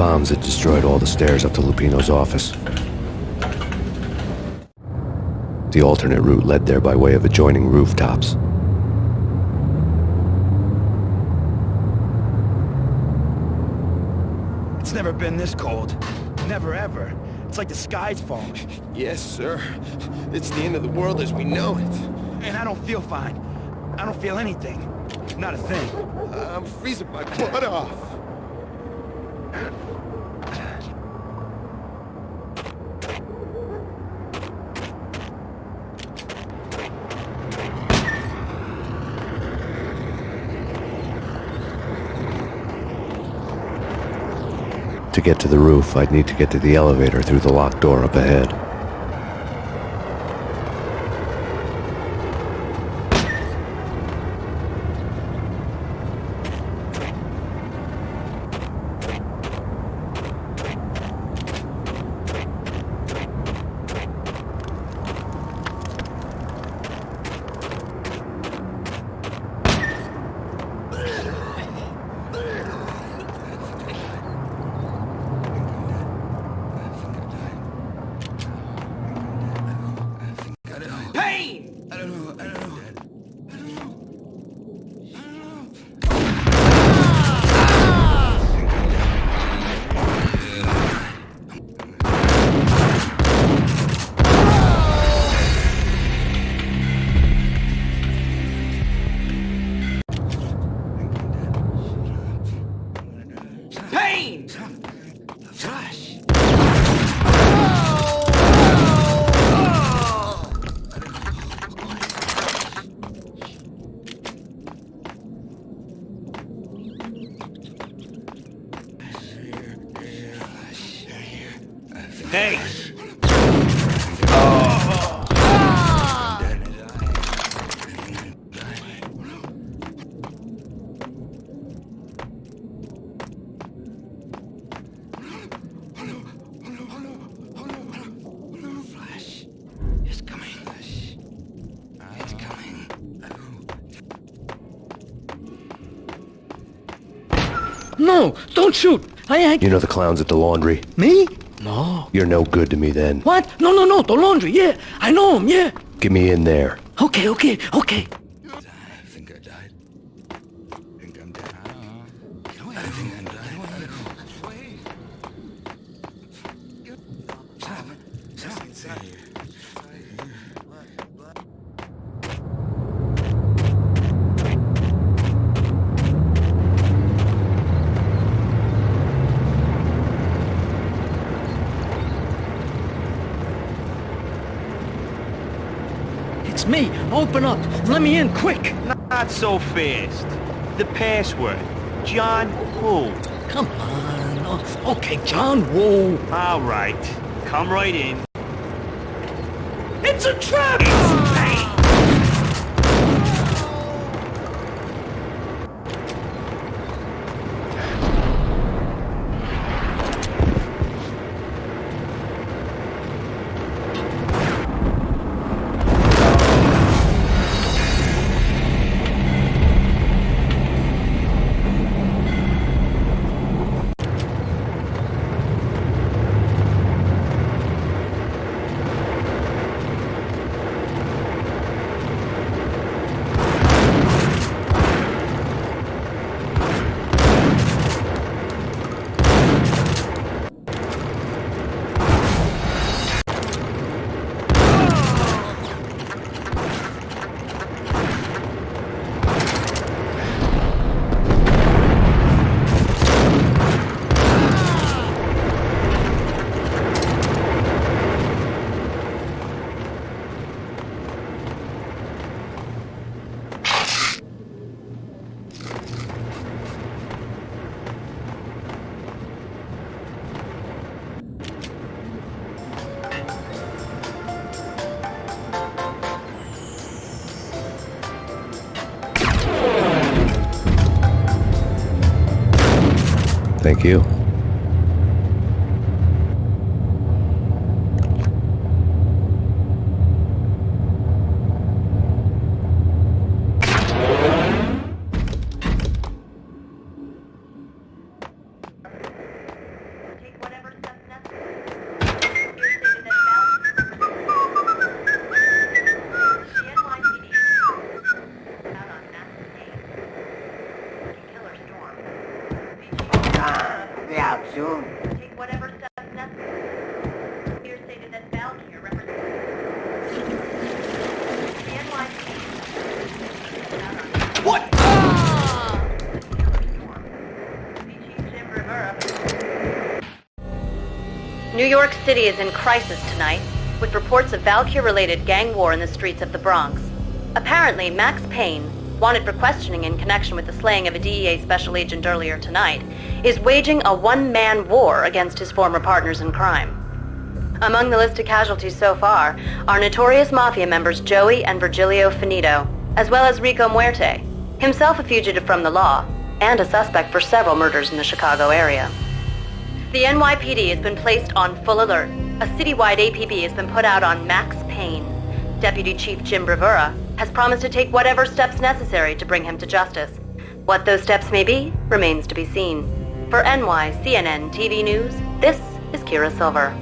bombs had destroyed all the stairs up to Lupino's office. The alternate route led there by way of adjoining rooftops. It's never been this cold. Never ever. It's like the sky's falling. Yes, sir. It's the end of the world as we know it. And I don't feel fine. I don't feel anything. Not a thing. I'm freezing my butt off. To get to the roof, I'd need to get to the elevator through the locked door up ahead. Payne! I don't know. Payne! Josh! Hey! Flash. It's coming. It's coming. No, don't shoot. You know the clowns at the laundry? Me? No. You're no good to me then. What? No, the laundry, yeah. I know him, yeah. Get me in there. Okay. I think I died. I think I'm dead. I think I'm dead. It's me. Open up. Let me in, quick. Not so fast. The password. John who? Come on. Oh, okay, John Woo. All right. Come right in. It's a trap! It's Payne! Thank you. York City is in crisis tonight, with reports of Valkyr-related gang war in the streets of the Bronx. Apparently, Max Payne, wanted for questioning in connection with the slaying of a DEA special agent earlier tonight, is waging a one-man war against his former partners in crime. Among the list of casualties so far are notorious mafia members Joey and Virgilio Finito, as well as Rico Muerte, himself a fugitive from the law, and a suspect for several murders in the Chicago area. The NYPD has been placed on full alert. A citywide APB has been put out on Max Payne. Deputy Chief Jim Bravura has promised to take whatever steps necessary to bring him to justice. What those steps may be remains to be seen. For NYCNN TV News, this is Kira Silver.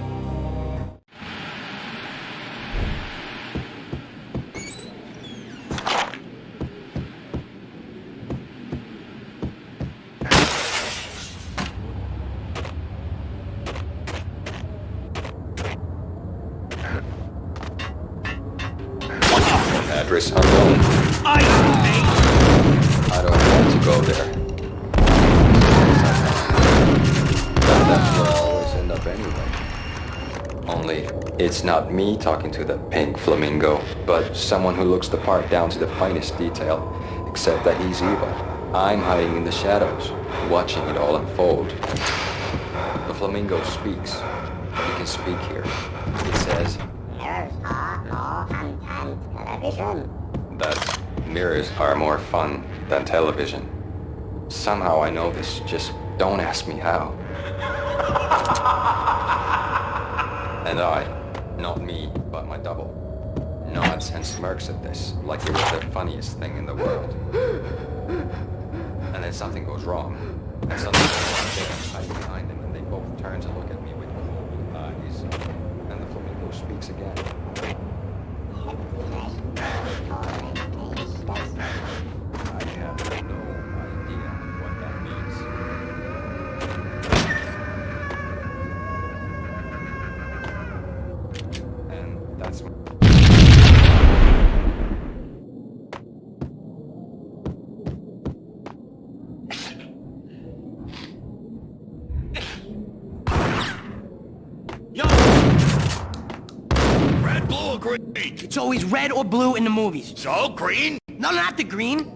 Address unknown. I don't want to go there. But that's where I always end up anyway. Only, it's not me talking to the pink flamingo, but someone who looks the part down to the finest detail, except that he's evil. I'm hiding in the shadows, watching it all unfold. The flamingo speaks. He can speak here. It says, that mirrors are more fun than television. Somehow I know this, just don't ask me how. And I, not me, but my double, nods and smirks at this, like it was the funniest thing in the world. And then something goes wrong, and suddenly I'm hiding behind them, and they both turn to look at me with cold eyes. And the flamingo speaks again. I have no idea what that means. And that's what... Red, blue, or green? It's always red or blue in the movies. So, green? No, not the green.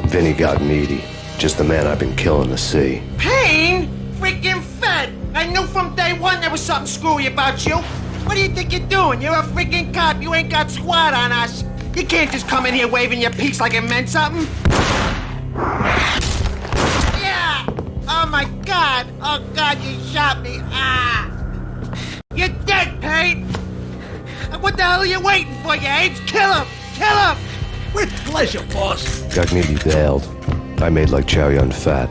Vinny got meaty. Just the man I've been killing to see. Payne? Freaking fed! I knew from day one there was something screwy about you. What do you think you're doing? You're a freaking cop. You ain't got squad on us. You can't just come in here waving your piece like it meant something. Yeah! Oh my God! Oh God, you shot me! Ah! You're dead, Payne! What the hell are you waiting for, you apes? Kill him! Kill him! With pleasure, boss. Got meaty bailed. I made like Chow Yun Fat.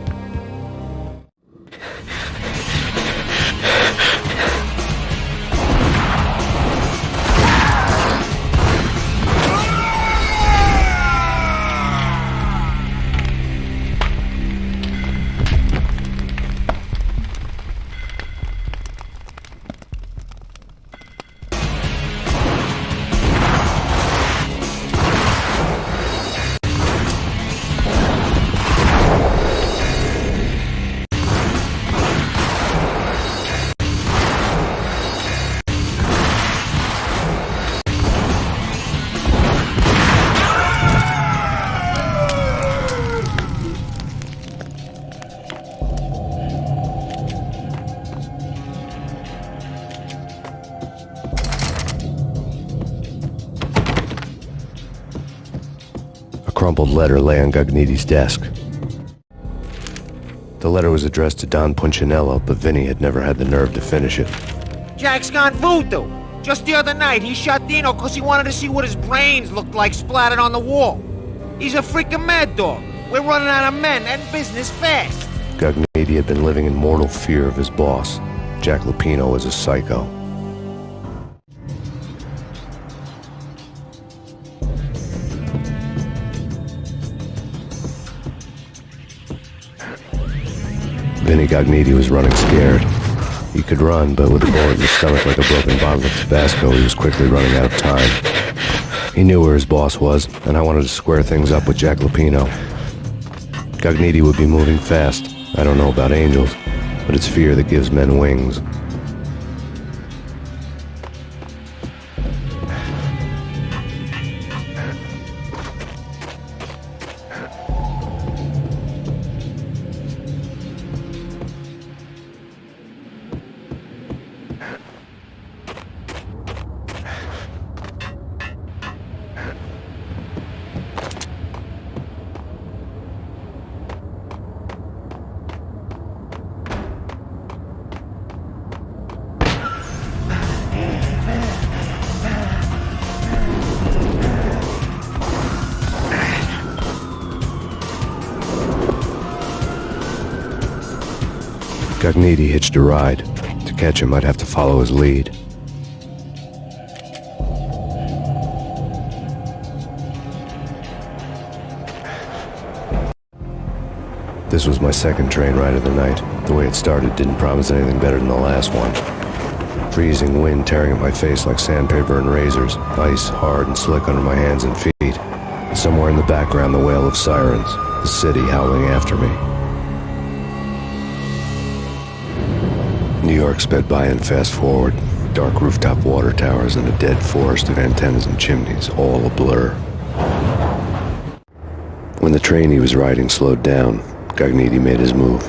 crumpled letter lay on Gagniti's desk. The letter was addressed to Don Punchinello, but Vinny had never had the nerve to finish it. Jack's gone voodoo. Just the other night, he shot Dino because he wanted to see what his brains looked like splattered on the wall. He's a freaking mad dog. We're running out of men and business fast. Gagniti had been living in mortal fear of his boss. Jack Lupino was a psycho. Vinny Gagniti was running scared. He could run, but with a bullet in his stomach like a broken bottle of Tabasco, he was quickly running out of time. He knew where his boss was, and I wanted to square things up with Jack Lupino. Gagniti would be moving fast. I don't know about angels, but it's fear that gives men wings. Gagniti hitched a ride. To catch him, I'd have to follow his lead. This was my second train ride of the night. The way it started didn't promise anything better than the last one. Freezing wind tearing at my face like sandpaper and razors, ice hard and slick under my hands and feet. Somewhere in the background, the wail of sirens, the city howling after me. New York sped by in fast forward. Dark rooftop water towers and a dead forest of antennas and chimneys, all a blur. When the train he was riding slowed down, Gagniti made his move.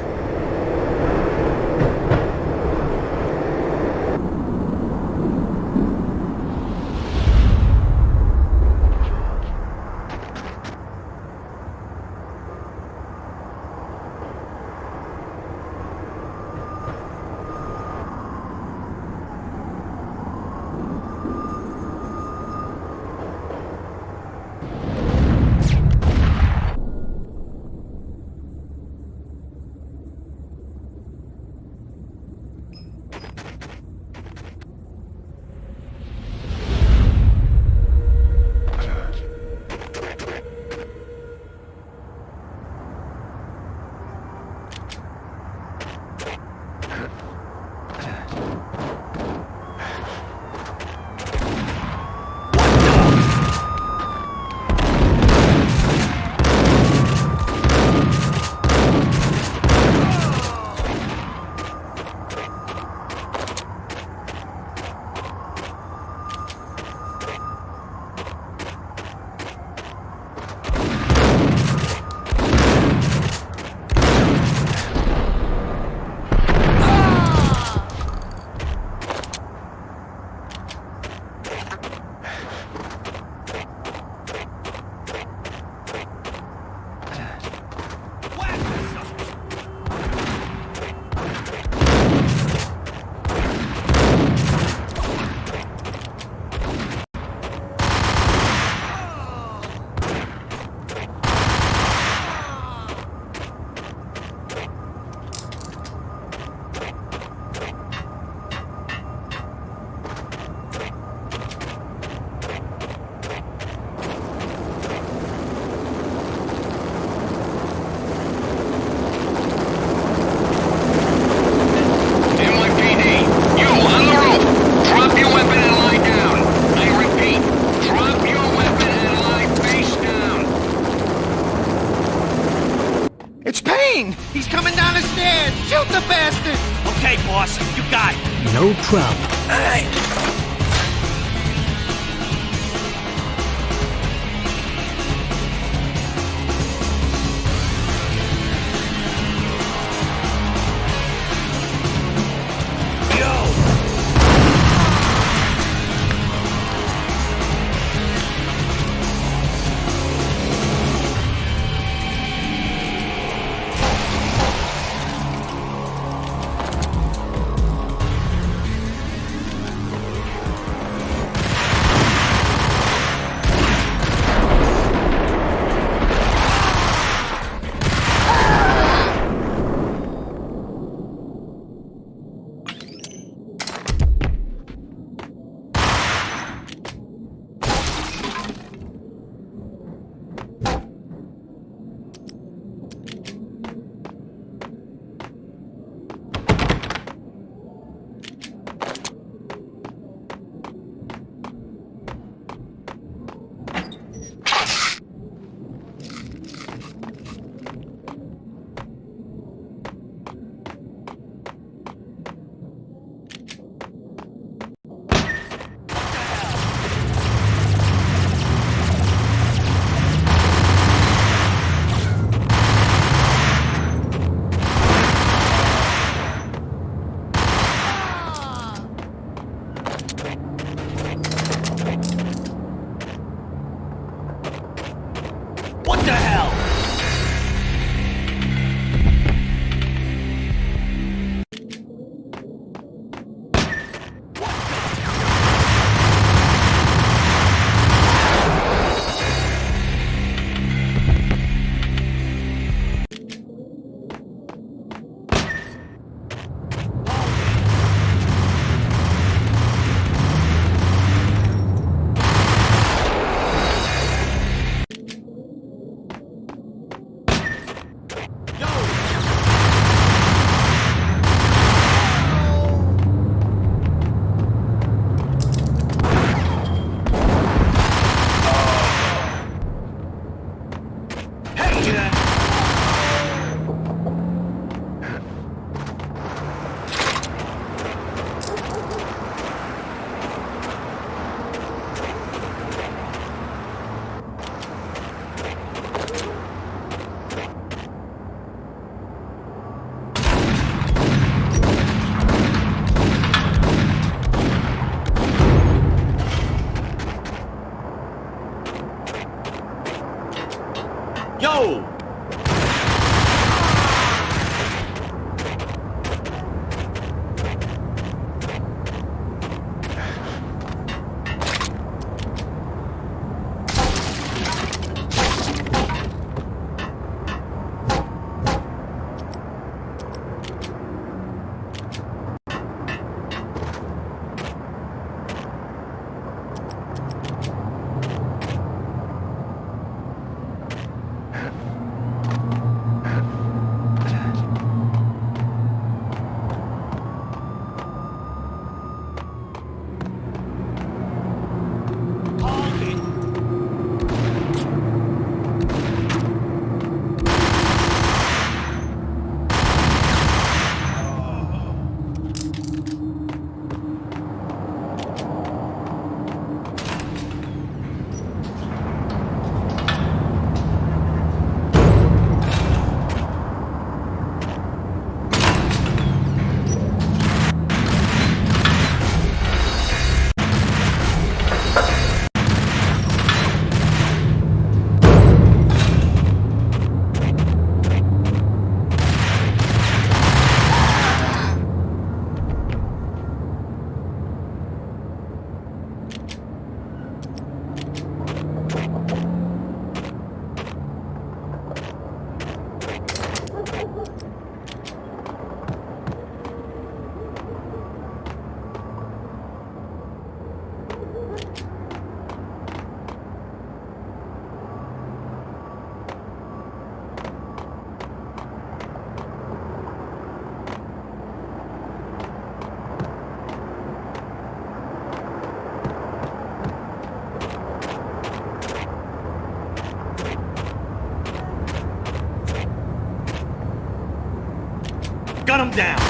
It's Payne! He's coming down the stairs! Shoot the bastard! Okay, boss, you got it. No problem. All right. Go! Gun him down!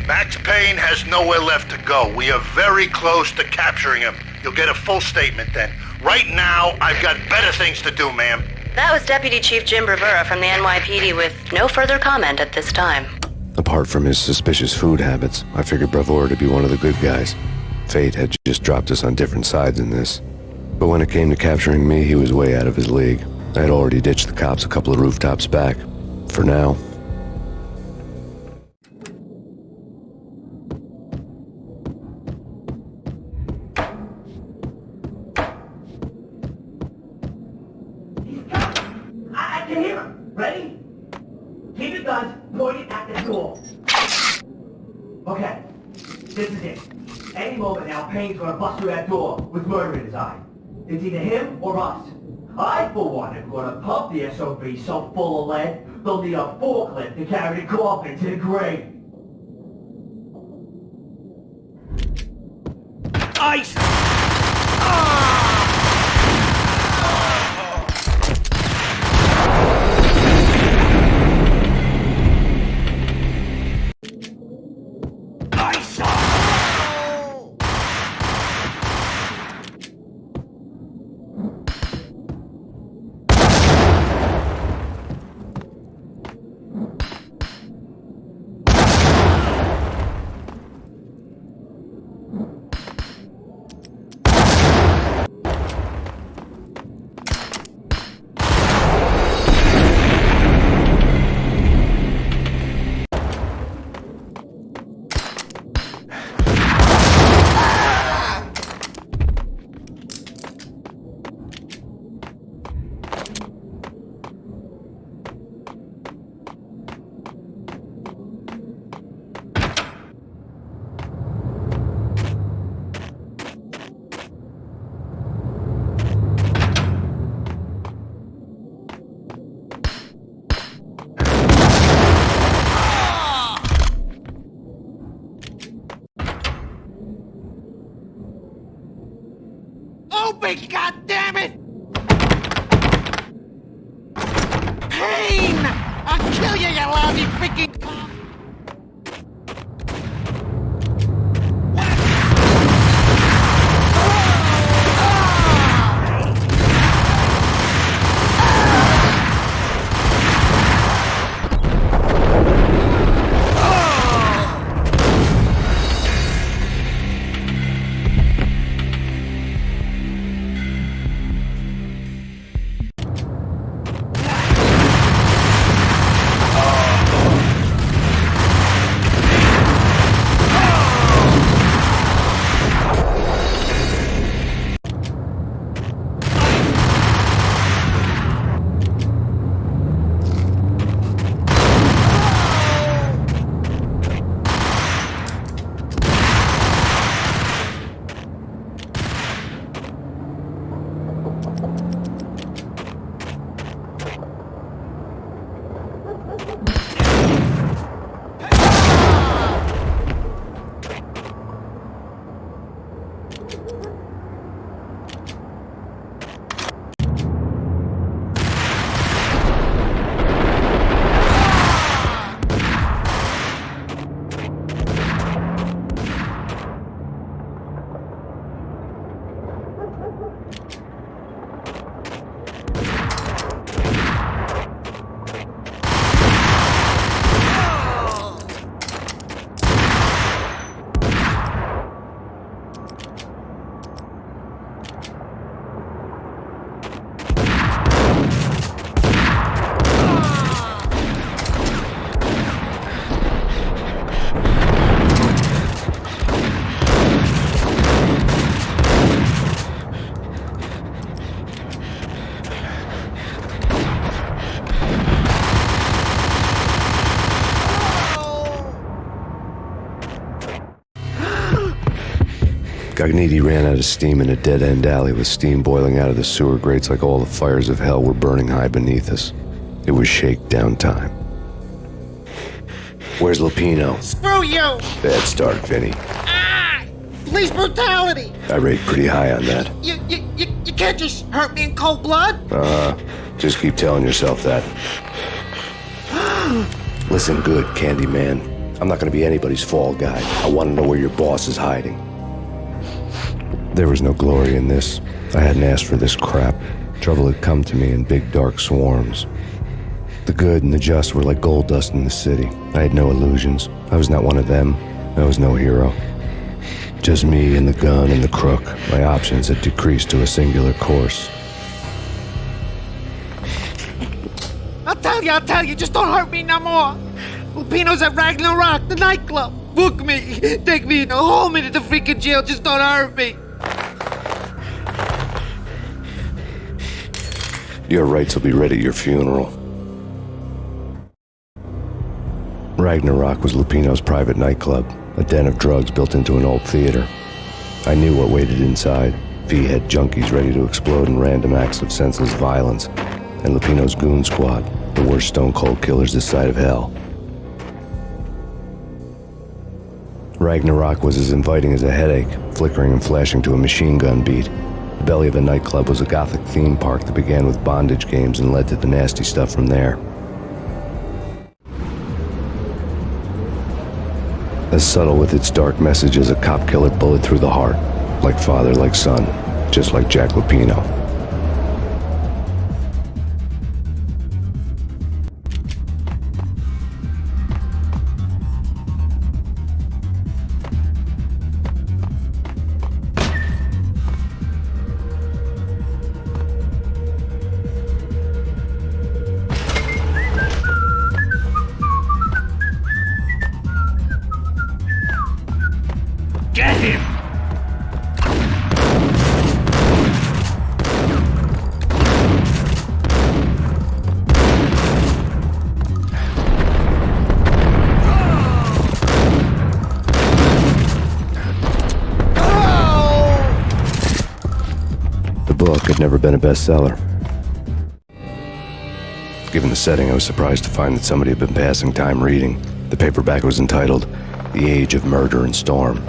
Max Payne has nowhere left to go. We are very close to capturing him. You'll get a full statement then. Right now, I've got better things to do, ma'am. That was Deputy Chief Jim Bravura from the NYPD with no further comment at this time. Apart from his suspicious food habits, I figured Bravura to be one of the good guys. Fate had just dropped us on different sides in this. But when it came to capturing me, he was way out of his league. I had already ditched the cops a couple of rooftops back. For now. I can hear him. Ready? Keep your guns pointed at the door. Okay, this is it. Any moment now, Payne's gonna bust through that door with murder in his eye. It's either him or us. I, for one, am gonna pump the SOB so full of lead, they'll need a forklift to carry the coffin to the grave. Ice! Open, goddammit! Payne! I'll kill you, you lousy freaking cop! Cogniti ran out of steam in a dead-end alley with steam boiling out of the sewer grates like all the fires of hell were burning high beneath us. It was shakedown time. Where's Lupino? Screw you! Bad start, Vinny. Police brutality! I rate pretty high on that. You can't just hurt me in cold blood! Just keep telling yourself that. Listen good, Candyman. I'm not gonna be anybody's fall guy. I want to know where your boss is hiding. There was no glory in this. I hadn't asked for this crap. Trouble had come to me in big dark swarms. The good and the just were like gold dust in the city. I had no illusions. I was not one of them. I was no hero. Just me and the gun and the crook. My options had decreased to a singular course. I'll tell you, just don't hurt me no more. Lupino's at Ragnarok, the nightclub. Book me, take me, haul me to the freaking jail, just don't hurt me. Your rights will be ready at your funeral. Ragnarok was Lupino's private nightclub, a den of drugs built into an old theater. I knew what waited inside. V-head junkies ready to explode in random acts of senseless violence, and Lupino's goon squad, the worst stone-cold killers this side of hell. Ragnarok was as inviting as a headache, flickering and flashing to a machine gun beat. The belly of a nightclub was a gothic theme park that began with bondage games and led to the nasty stuff from there. As subtle with its dark message as a cop killer bullet through the heart. Like father, like son, just like Jack Lupino. Get him! The book had never been a bestseller. Given the setting, I was surprised to find that somebody had been passing time reading. The paperback was entitled The Age of Murder and Storm.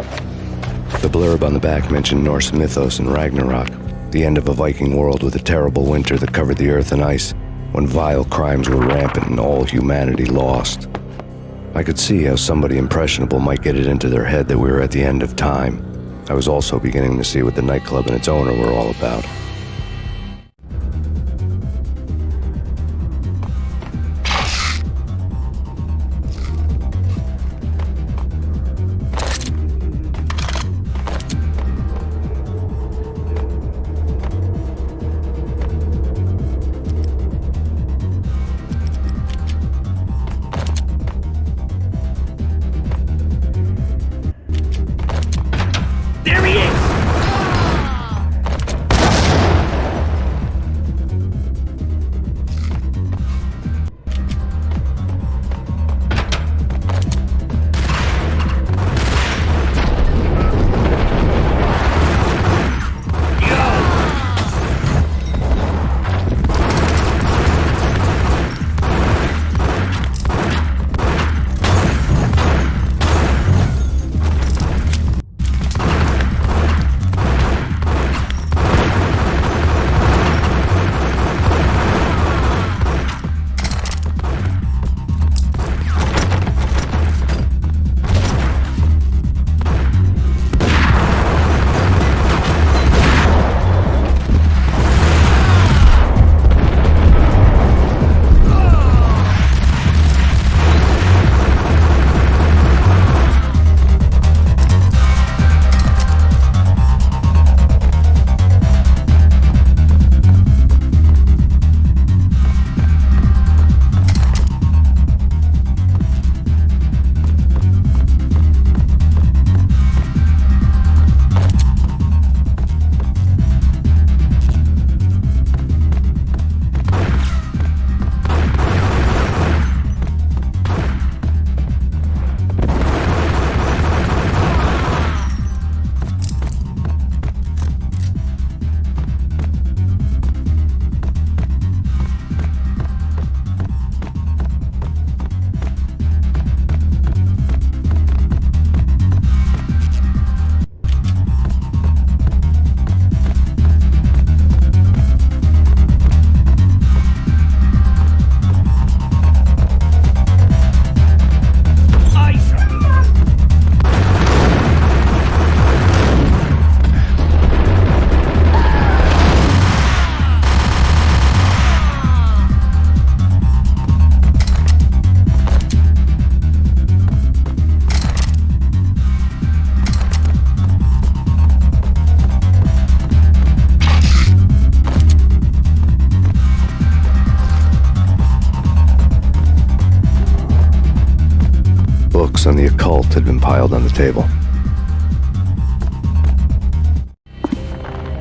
The blurb on the back mentioned Norse mythos and Ragnarok, the end of a Viking world with a terrible winter that covered the earth in ice, when vile crimes were rampant and all humanity lost. I could see how somebody impressionable might get it into their head that we were at the end of time. I was also beginning to see what the nightclub and its owner were all about. There he is! On the occult had been piled on the table.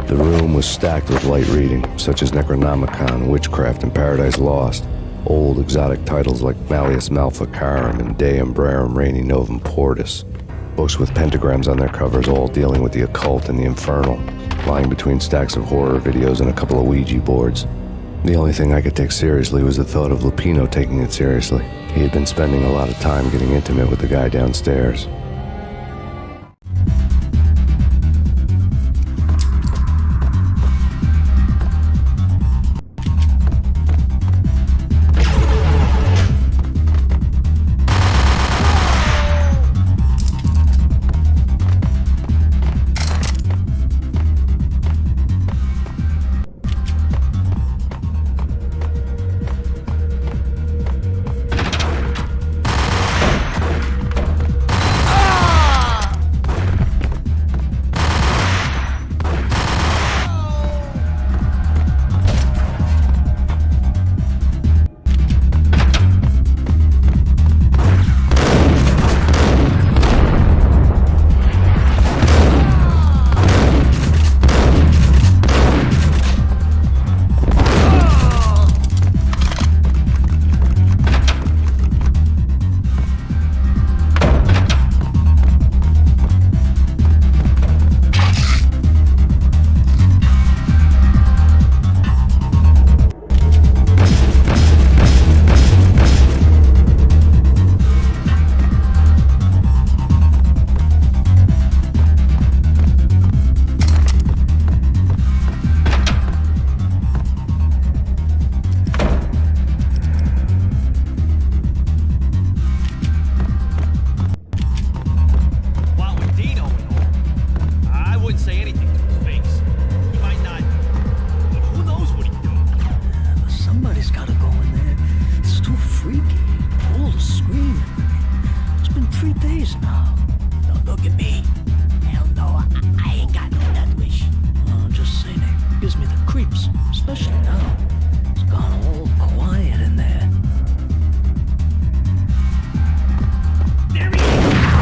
The room was stacked with light reading, such as Necronomicon, Witchcraft, and Paradise Lost. Old exotic titles like Malleus Maleficarum and De Umbrarum Reini Novum Portus. Books with pentagrams on their covers, all dealing with the occult and the infernal, lying between stacks of horror videos and a couple of Ouija boards. The only thing I could take seriously was the thought of Lupino taking it seriously. He had been spending a lot of time getting intimate with the guy downstairs. Please now. Don't look at me. Hell no, I ain't got no death wish. I'm just saying it gives me the creeps, especially now. It's gone all quiet in there. There he is!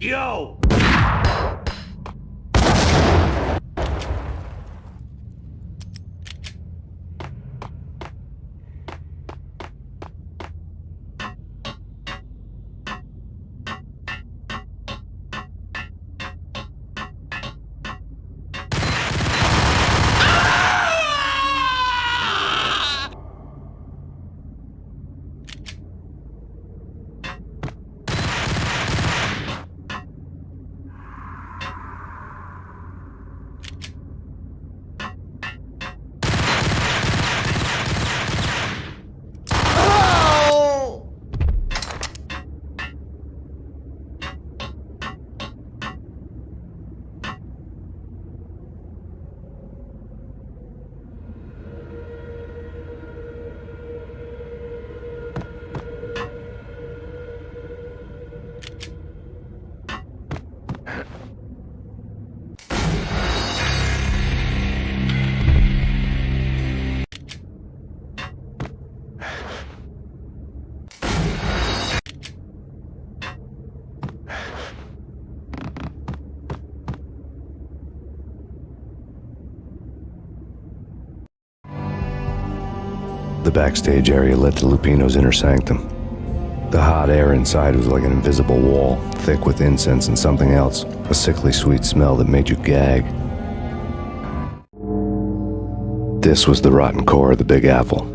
Yo! The backstage area led to Lupino's inner sanctum. The hot air inside was like an invisible wall, thick with incense and something else, a sickly sweet smell that made you gag. This was the rotten core of the Big Apple.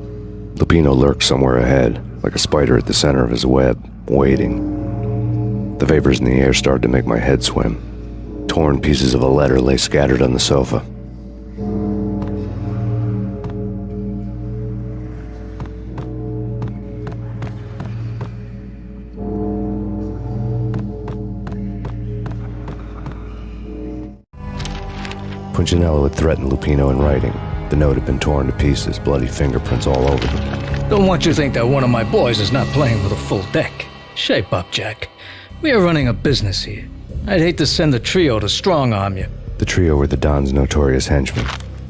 Lupino lurked somewhere ahead, like a spider at the center of his web, waiting. The vapors in the air started to make my head swim. Torn pieces of a letter lay scattered on the sofa. Punchinello had threatened Lupino in writing. The note had been torn to pieces, bloody fingerprints all over them. Don't want you to think that one of my boys is not playing with a full deck. Shape up, Jack. We are running a business here. I'd hate to send the trio to strong-arm you. The trio were the Don's notorious henchmen.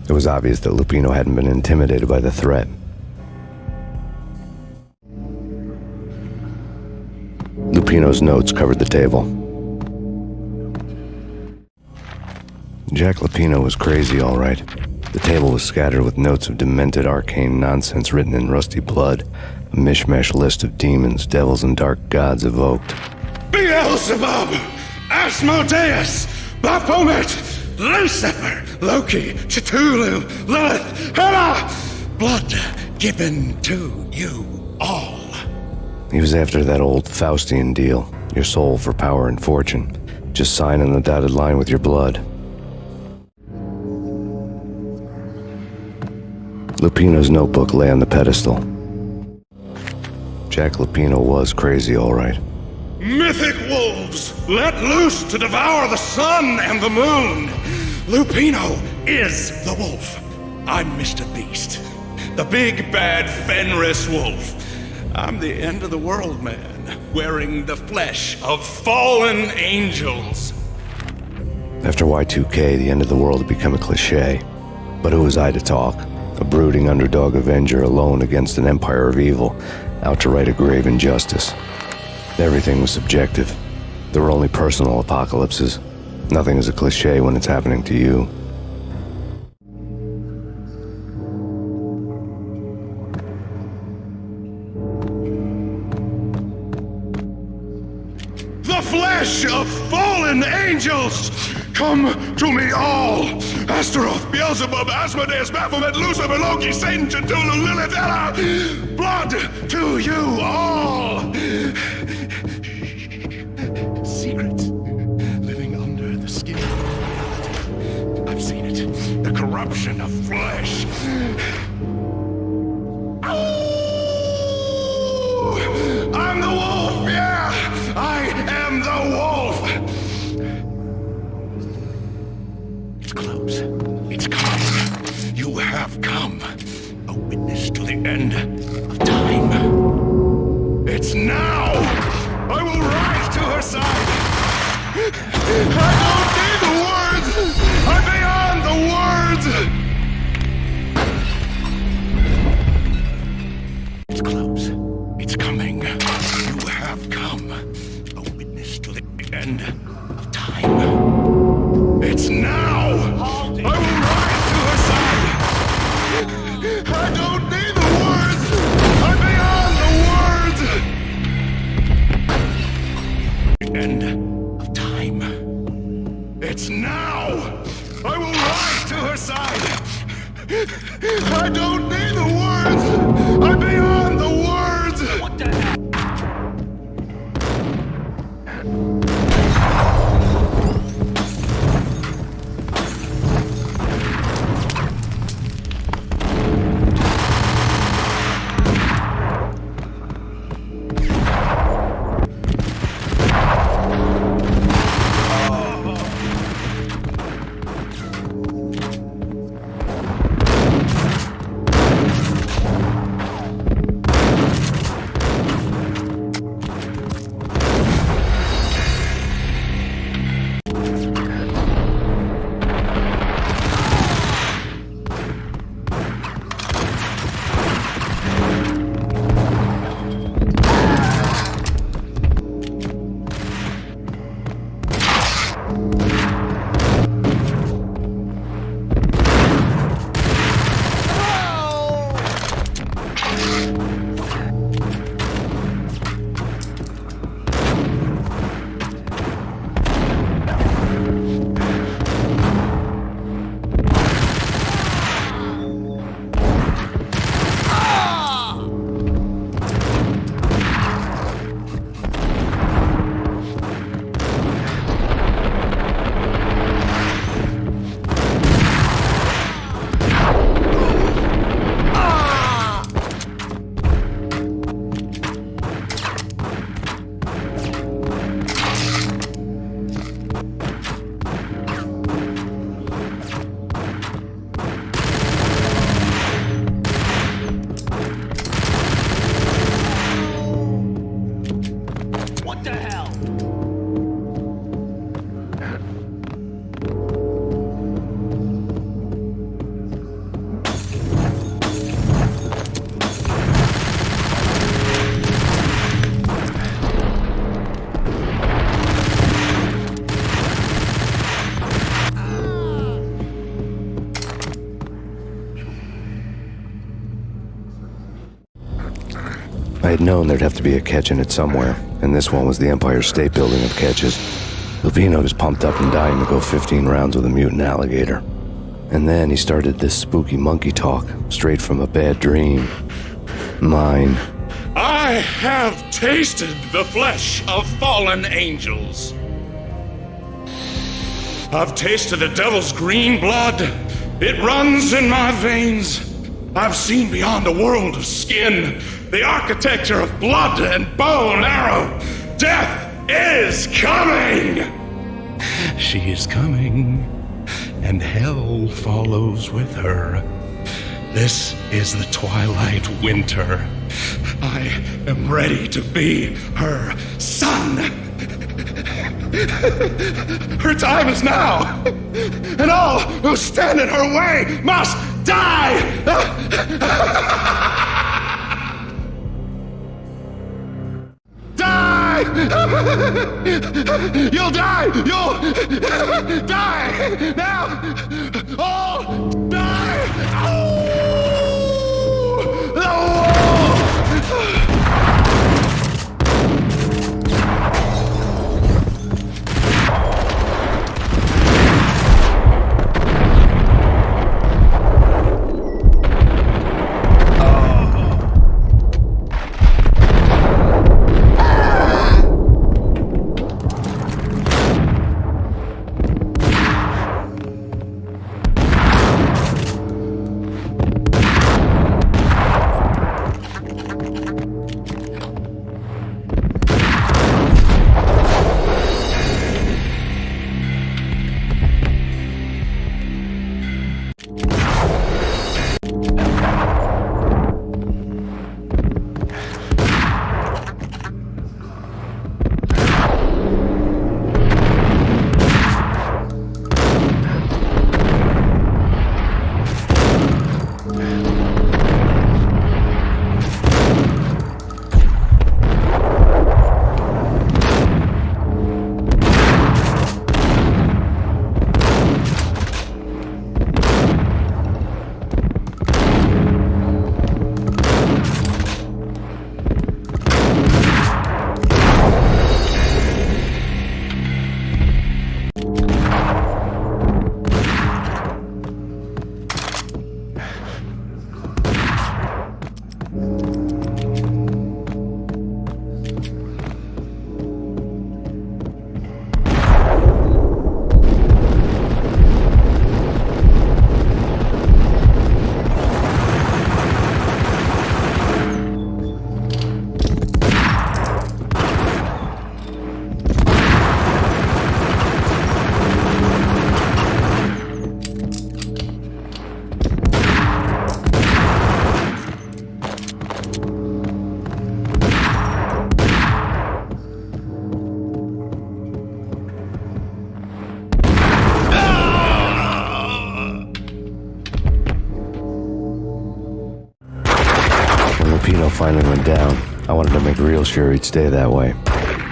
It was obvious that Lupino hadn't been intimidated by the threat. Lupino's notes covered the table. Jack Lupino was crazy, all right. The table was scattered with notes of demented arcane nonsense written in rusty blood, a mishmash list of demons, devils, and dark gods evoked. Beelzebub, Asmodeus, Baphomet, Lucifer, Loki, Cthulhu, Lilith, Hela, blood given to you all. He was after that old Faustian deal, your soul for power and fortune. Just sign on the dotted line with your blood. Lupino's notebook lay on the pedestal. Jack Lupino was crazy, all right. Mythic wolves, let loose to devour the sun and the moon. Lupino is the wolf. I'm Mr. Beast, the big bad Fenris wolf. I'm the end of the world man, wearing the flesh of fallen angels. After Y2K, the end of the world had become a cliché. But who was I to talk? A brooding underdog avenger alone against an empire of evil, out to right a grave injustice. Everything was subjective. There were only personal apocalypses. Nothing is a cliché when it's happening to you. flesh of fallen angels! Come to me all! Astaroth, Beelzebub, Asmodeus, Baphomet, Lucifer, Loki, Satan, Cthulhu, Lilith, Ella! Blood to you all! Secret living under the skin of reality. I've seen it. The corruption of flesh. I'm the wolf, yeah! I am the wolf! It's close. It's come. You have come. A witness to the end of time. It's now! I will rise to her side! I don't need the words! I'm beyond the words! It's close. It's coming. You have come. A witness to the end of time. It's now! I will rise to her side! I don't need the words! I'm beyond the words! The end of time. It's now! I will rise to her side! I don't need the words! I'm beyond the words! What the hell? I had known there'd have to be a catch in it somewhere, and this one was the Empire State Building of catches. Lupino was pumped up and dying to go 15 rounds with a mutant alligator. And then he started this spooky monkey talk, straight from a bad dream. Mine. I have tasted the flesh of fallen angels. I've tasted the devil's green blood. It runs in my veins. I've seen beyond a world of skin, the architecture of blood and bow and arrow. Death is coming! She is coming, and hell follows with her. This is the twilight winter. I am ready to be her son. Her time is now, and all who stand in her way must die! Die! You'll die! You'll die! Now! All die! Lupino finally went down, I wanted to make real sure he'd stay that way.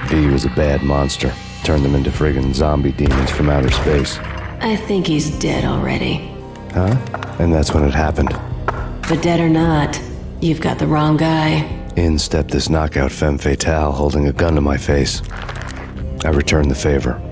V was a bad monster. Turned them into friggin' zombie demons from outer space. I think he's dead already. Huh? And that's when it happened. But dead or not, you've got the wrong guy. In stepped this knockout femme fatale holding a gun to my face. I returned the favor.